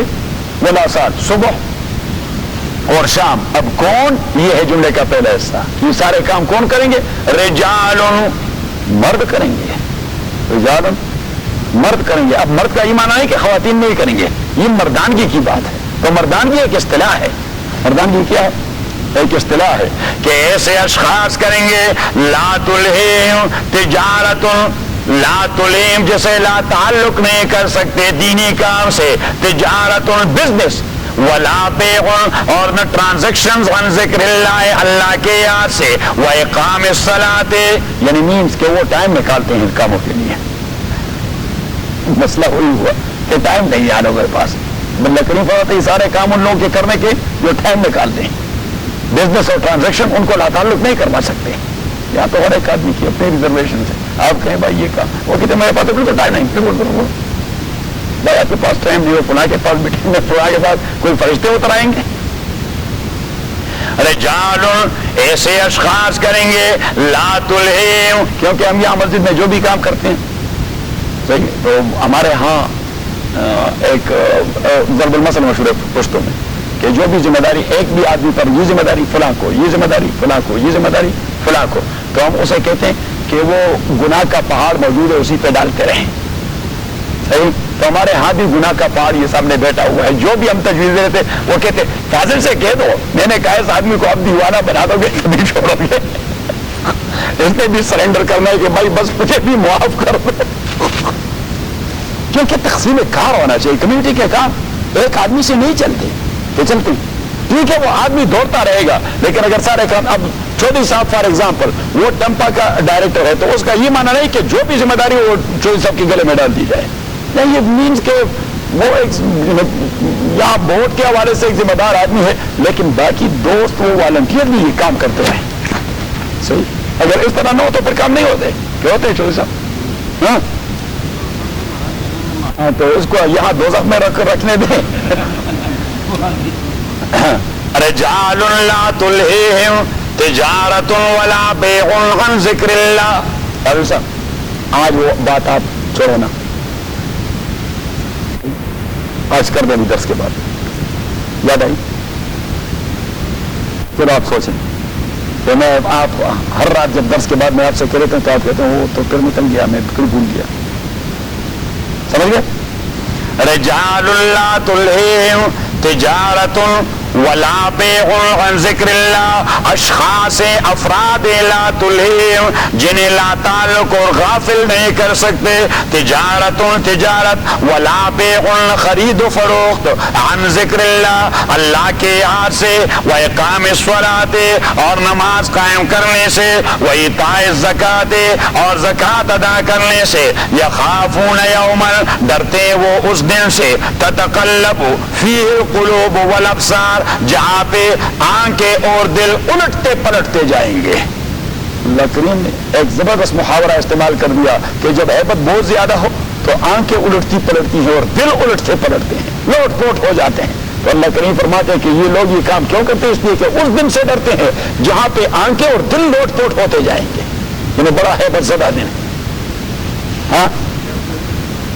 والآصال صبح اور شام۔ اب کون؟ یہ ہے جملے کا پہلا حصہ، یہ سارے کام کون کریں گے؟ رجال، مرد کریں گے، رجال مرد کریں گے۔ اب مرد کا یہ معنی ہے کہ خواتین نہیں کریں گے، یہ مردانگی کی بات ہے۔ تو مردانگی ایک اصطلاح ہے، مردانگی کیا ہے؟ ایک اصطلاح ہے کہ ایسے اشخاص کریں گے لا تلہم تجارت، لا تلہم جسے لا تعلق نہیں کر سکتے دینی کام سے، تجارت بزنس، ولا بیع اور نہ ٹرانزیکشنز عن ذکر اللہ اللہ کے یاد سے، واقام الصلاۃ یعنی مینس کہ وہ ٹائم نکالتے ہیں کاموں کے لیے۔ مسئلہ وہی ہوا کہ ٹائم نہیں ہے لوگوں کے پاس، بندہ کریم فرماتے ہیں سارے کام ان لوگوں کے کرنے کے جو ٹائم نکالتے ہیں، بزنس اور ٹرانزیکشن ان کو لا تعلق نہیں کروا سکتے۔ یہاں تو ہر ایک آدمی کی اپنی ریزرویشن ہے، آپ کہیں بھائی یہ کام، وہ کہتے ہیں میرے پاس تو بالکل ٹائم نہیں، بالکل بھائی آپ کے پاس ٹائم نہیں ہو، فلاں کے پاس میٹنگ میں فلاں کے پاس کوئی فرشتے اتر آئیں گے؟ رجال ایسے اشخاص کریں گے لا تلہم، کیونکہ ہم یہاں مسجد میں جو بھی کام کرتے ہیں صحیح، تو ہمارے ہاں ایک ضرب المثل مشہور ہے پشتوں میں کہ جو بھی ذمہ داری ایک بھی آدمی پر، یہ ذمہ داری فلاں کو، یہ ذمہ داری فلاں کو، یہ ذمہ داری فلاں کو، تو ہم اسے کہتے ہیں کہ وہ گناہ کا پہاڑ موجود ہے اسی پہ ڈالتے رہیں، صحیح۔ تو ہمارے ہاں بھی گناہ کا پہاڑ یہ سامنے بیٹھا ہوا ہے، جو بھی ہم تجویز دے رہے تھے وہ کہتے فاضل سے کہہ دو، میں نے کہا اس آدمی کو اب دیوانہ بنا دو گے کبھی چھوڑو گے، اس نے بھی سرنڈر کرنا ہے کہ بھائی بس مجھے بھی معاف کر دو، کیونکہ تقسیم کار ہونا چاہیے۔ کمیونٹی کے کام ایک آدمی سے نہیں چلتے، یہ چلتے ٹھیک ہے، وہ آدمی دوڑتا رہے گا، لیکن اگر سارے کام، اب چودھری صاحب فار ایگزامپل وہ ٹمپا کا ڈائریکٹر ہے، تو اس کا یہ معنی نہیں کہ جو بھی ذمہ داری وہ چودھری صاحب کے گلے میں ڈال دی جائے، نہیں، یہ مینس کہ وہ ایک یہاں بورڈ کے حوالے سے ایک ذمہ دار آدمی ہے، لیکن باقی دوست وہ والنٹیئرلی یہ کام کرتے رہے، صحیح۔ اگر اس طرح نہ ہو تو پھر کام نہیں ہوتے، کیا ہوتے ہیں چودھری صاحب؟ ہاں تو اس کو یہاں دوزخ میں رکھنے دیں۔ رجال لا تلہم تجارت ولا بیع عن ذکر اللہ۔ آج وہ بات آپ چھوڑو نا، آج کر دیں درس کے بعد، یاد آئی؟ پھر آپ سوچیں کہ میں آپ ہر رات جب درس کے بعد میں آپ سے کہہ لیتا ہوں تو آپ کہتے ہیں وہ تو پھر نکل گیا، میں بالکل بھول گیا، سمجھ گئے؟ رجال لا تلہیہم تجارت ولا بیع عن ذکر اللہ، اشخاص افراد لا تلہیہم جنہیں لا تعلق اور غافل نہیں کر سکتے، تجارت ولا بیع خرید و فروخت، عن ذکر اللہ اللہ کے یاد سے، و اقام الصلاۃ اور نماز قائم کرنے سے، و ایتاء الزکوٰۃ اور زکوٰۃ ادا کرنے سے، یخافون یوما ڈرتے وہ اس دن سے، تتقلب فیہ القلوب والابصار جہاں پہ آنکھیں اور دل الٹتے پلٹتے جائیں گے۔ اللہ کریم نے ایک زبردست محاورہ استعمال کر دیا کہ جب ہیبت بہت زیادہ ہو تو آنکھیں الٹتی پلٹتی ہیں اور دل الٹتے پلٹتے ہیں، لوٹ پوٹ ہو جاتے ہیں۔ تو اللہ کریم فرماتے ہیں کہ یہ لوگ یہ کام کیوں کرتے ہیں؟ اس لیے کہ اس دن سے ڈرتے ہیں جہاں پہ آنکھیں اور دل لوٹ پوٹ ہوتے جائیں گے۔ انہیں بڑا ہیبت زدہ دن ہے۔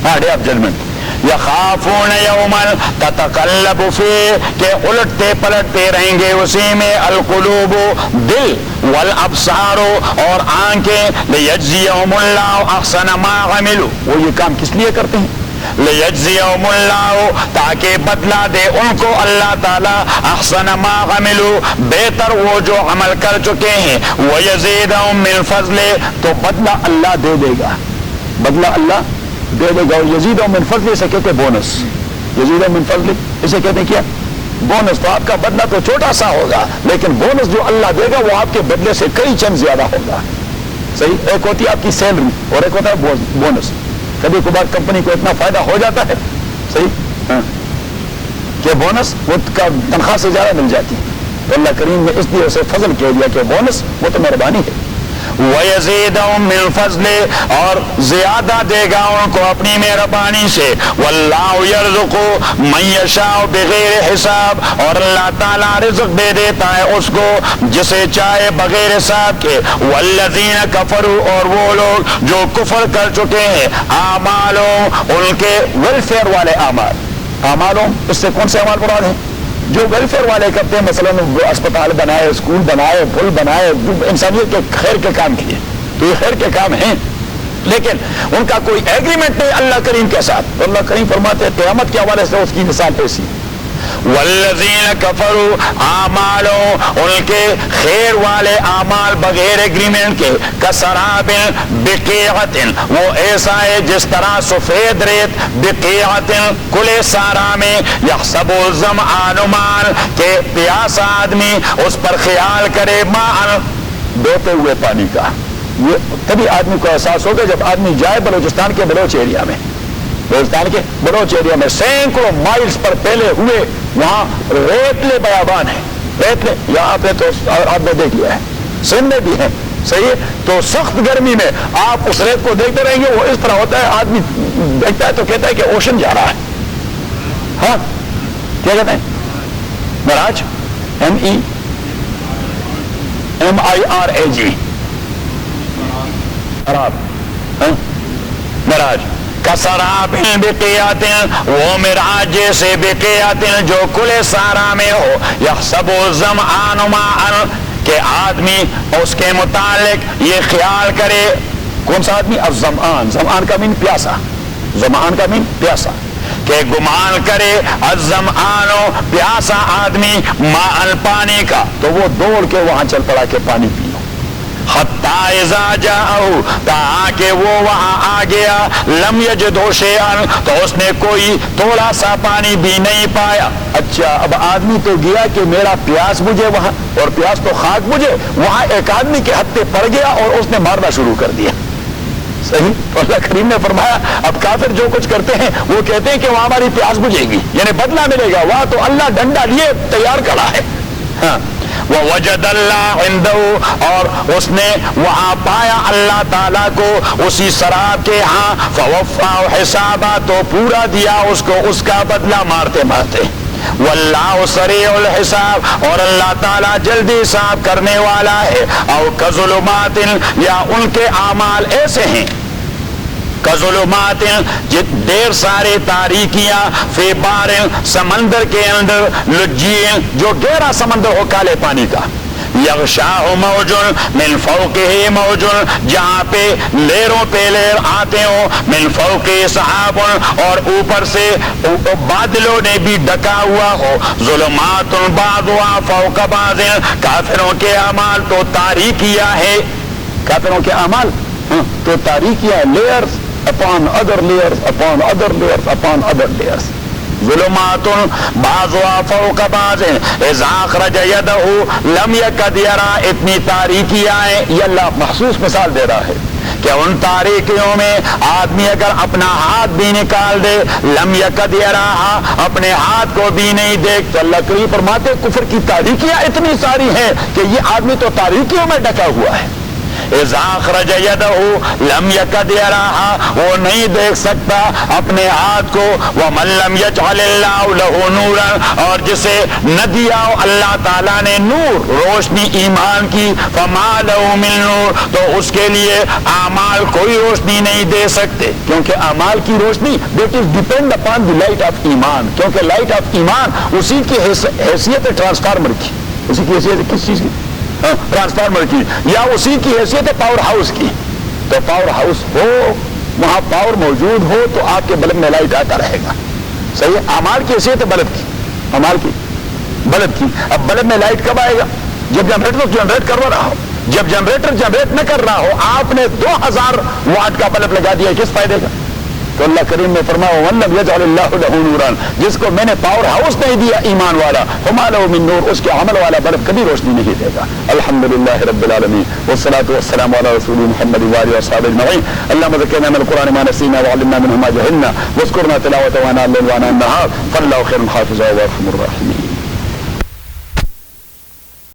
ہاں ڈے آف ججمنٹ، یخافون یوما تتقلب فیہ کہ الٹتے پلٹتے رہیں گے اسی میں، القلوب دل، والابصار اور آنکھیں، لیجزیہم اللہ احسن ما عملوا وہ یہ کام کس لیے کرتے ہیں؟ لیجزیہم اللہ تاکہ بدلہ دے ان کو اللہ تعالی، احسن ما عملوا بہتر وہ جو عمل کر چکے ہیں، ویزیدہم من فضلہ تو بدلہ اللہ دے دے گا، بدلہ اللہ دے دے گا۔ یزید من فضل اسے کہتے ہیں بونس، یزید من فضل اسے کہتے ہیں کیا؟ بونس۔ تو آپ کا بدلہ تو چھوٹا سا ہوگا لیکن بونس جو اللہ دے گا وہ آپ کے بدلے سے کئی چند زیادہ ہوگا۔ صحیح؟ ایک ہوتی ہے آپ کی سیلری اور ایک ہوتا ہے بونس۔ کبھی کبھار کمپنی کو اتنا فائدہ ہو جاتا ہے، صحیح ہاں، کہ بونس وہ تنخواہ سے زیادہ مل جاتی ہے۔ تو اللہ کریم نے اس لیے اسے فضل کہہ دیا کہ بونس وہ تو مہربانی ہے۔ وَيَزِيدَهُم مِّن فَضْلِهِ اور زیادہ دے گا ان کو اپنی مہربانی سے۔ وَاللَّهُ يَرْزُقُ مَن يَشَاءُ بِغَيْرِ حساب اور اللہ تعالیٰ رزق دے دیتا ہے اس کو جسے چاہے بغیر حساب کے۔ وَالَّذِينَ كَفَرُوا اور وہ لوگ جو کفر کر چکے ہیں، اعمالهم ان کے ویلفیئر والے اعمال، اعمالهم اس سے کون سے اعمال مراد ہیں؟ جو ویلفیئر والے کرتے ہیں، مثلا اسپتال بنائے، اسکول بنائے، پل بنائے، انسانیت کے خیر کے کام کیے، تو یہ خیر کے کام ہیں لیکن ان کا کوئی ایگریمنٹ نہیں اللہ کریم کے ساتھ۔ تو اللہ کریم فرماتے ہیں قیامت کے حوالے سے اس کی مثال ایسی۔ والذین کفروا اعمالهم ان کے خیر والے اعمال بغیر ایگریمنٹ کے، کسراب بقیعۃ وہ ایسا ہے جس طرح سفید ریت، بقیعۃ کلے سارا میں، یحسب الظمآن ماء کہ پیاسا آدمی اس پر خیال کرے، ماء دوتے ہوئے پانی کا۔ یہ تبھی آدمی کو احساس ہوگا جب آدمی جائے بلوچستان کے بلوچ ایریا میں، بلوچستان کے بلوچ ایریا میں سینکڑوں مائلز پر پھیلے ہوئے وہاں ریتلے بیابان ہیں، ریتلے یہاں پہ تو آپ نے دیکھ لیا ہے، سندھ میں بھی ہے، صحیح ہے؟ تو سخت گرمی میں آپ اس ریت کو دیکھتے رہیں گے، وہ اس طرح ہوتا ہے آدمی دیکھتا ہے تو کہتا ہے کہ اوشن جا رہا ہے۔ ہاں کیا کہتے ہیں؟ مراج، MEMIRAG، مراج۔ کسراب بقیعۃ وہ مراج جیسے بقیعۃ جو کلے سارا میں ہو، یحسب الظمآن ماء کہ آدمی اس کے متعلق یہ خیال کرے، کون سا آدمی؟ الظمآن، ظمآن کا مین پیاسا، ظمآن کا مین پیاسا، کہ گمان کرے الظمآن پیاسا آدمی ماء پانی کا، تو وہ دوڑ کے وہاں چل پڑا کہ پانی پیو۔ حتی اذا جاءہ تاکہ وہ وہاں آ گیا، لم یجدہ شیئا تو اس نے کوئی تھوڑا سا پانی بھی نہیں پایا۔ اچھا اب آدمی تو گیا کہ میرا پیاس بجھے وہاں، اور پیاس تو خاک بجھے، وہاں ایک آدمی کے ہتھے پڑ گیا اور اس نے مارنا شروع کر دیا۔ صحیح؟ تو اللہ کریم نے فرمایا اب کافر جو کچھ کرتے ہیں وہ کہتے ہیں کہ وہاں ہماری پیاس بجھے گی، یعنی بدلہ ملے گا، وہاں تو اللہ ڈنڈا لیے تیار کھڑا ہے۔ ہاں وَوَجَدَ اللَّهَ عِنْدَهُ اور اس نے وہاں پایا اللہ تعالیٰ کو اسی سراب کے ہاں، فَوَفَّاهُ حِسَابًا تو پورا دیا اس کو اس کا بدلہ مارتے مارتے۔ وَاللَّهُ سَرِيعُ الْحِسَاب اور اللہ تعالیٰ جلدی حساب کرنے والا ہے۔ او كَظُلُمَاتٍ یا ان کے اعمال ایسے ہیں، کظلمات ڈیر سارے تاریکیاں، فی بار سمندر کے اندر، لجین جو گہرا سمندر ہو کالے پانی کا، یغشاہ موج من فوقہ موج، جہاں پہ لیروں پہ لیر آتے ہوں، من فوقہ سحاب، اور اوپر سے بادلوں نے بھی ڈکا ہوا ہو، ظلمات بعضها فوق بعض، کافروں کے اعمال تو تاریکیاں ہے، کافروں کے اعمال تو تاریکیاں، layers upon other layers upon other layers upon other layers, ظلمات بعضها فوق بعض اذا اخرج یدہ لم یکد یرا، اتنی تاریکیاں ہیں، یہ اللہ محسوس مثال دے رہا ہے کہ ان تاریکیوں میں آدمی اگر اپنا ہاتھ بھی نکال دے، لم یکد یراہا، اپنے ہاتھ کو بھی نہیں دیکھ، تو اللہ کریم فرماتے کفر کی تاریکیاں اتنی ساری ہیں کہ یہ آدمی تو تاریکیوں میں ڈکا ہوا ہے۔ اذا اخرج یدہ لم یکد یراہا، وہ نہیں دیکھ سکتا اپنے ہاتھ کو، ومن لم یجعل اللہ لہ نورا، اور جسے نہ دیا اللہ تعالیٰ نے نور، روشنی ایمان کی، فما لہ من نور، تو اس کے لیے اعمال کوئی روشنی نہیں دے سکتے، کیونکہ اعمال کی روشنی that is depend upon the light of ایمان، کیونکہ لائٹ آف ایمان اسی کی حیثیت ٹرانسفارمر کی، اسی کی حیثیت کس چیز کی؟ ٹرانسفارمر کی، یا اسی کی حیثیت ہے پاور ہاؤس کی، تو پاور ہاؤس ہو، وہاں پاور موجود ہو تو آپ کے بلب میں لائٹ آتا رہے گا، صحیح ہے؟ اعمال کی حیثیت ہے بلب کی، اعمال کی بلب کی، اب بلب میں لائٹ کب آئے گا؟ جب جنریٹر جنریٹ کر رہا ہو، جب جنریٹر جنریٹ نہ کر رہا ہو، آپ نے 2000 واٹ کا بلب لگا دیا، کس فائدے کا؟ تو اللہ کریم نے فرمایا وَلَّمْ يَجْعَلِ اللَّهُ لَهُ نُورًا، جس کو میں نے پاور ہاؤس نہیں دیا ایمان والا، فَمَا لَهُ مِن نُور، اس کے عمل والا بلب کبھی روشنی نہیں دے گا۔ الحمدللہ رب العالمین والصلاة والسلام علی رسول محمد وآلہ وصحبہ اجمعین۔ اللهم ذكرنا من القرآن ما نسينا وعلمنا منه ما جهلنا واذكرنا تلاوته وانا الليل وانا النهار فالله خير حافظا وارحم الراحمين۔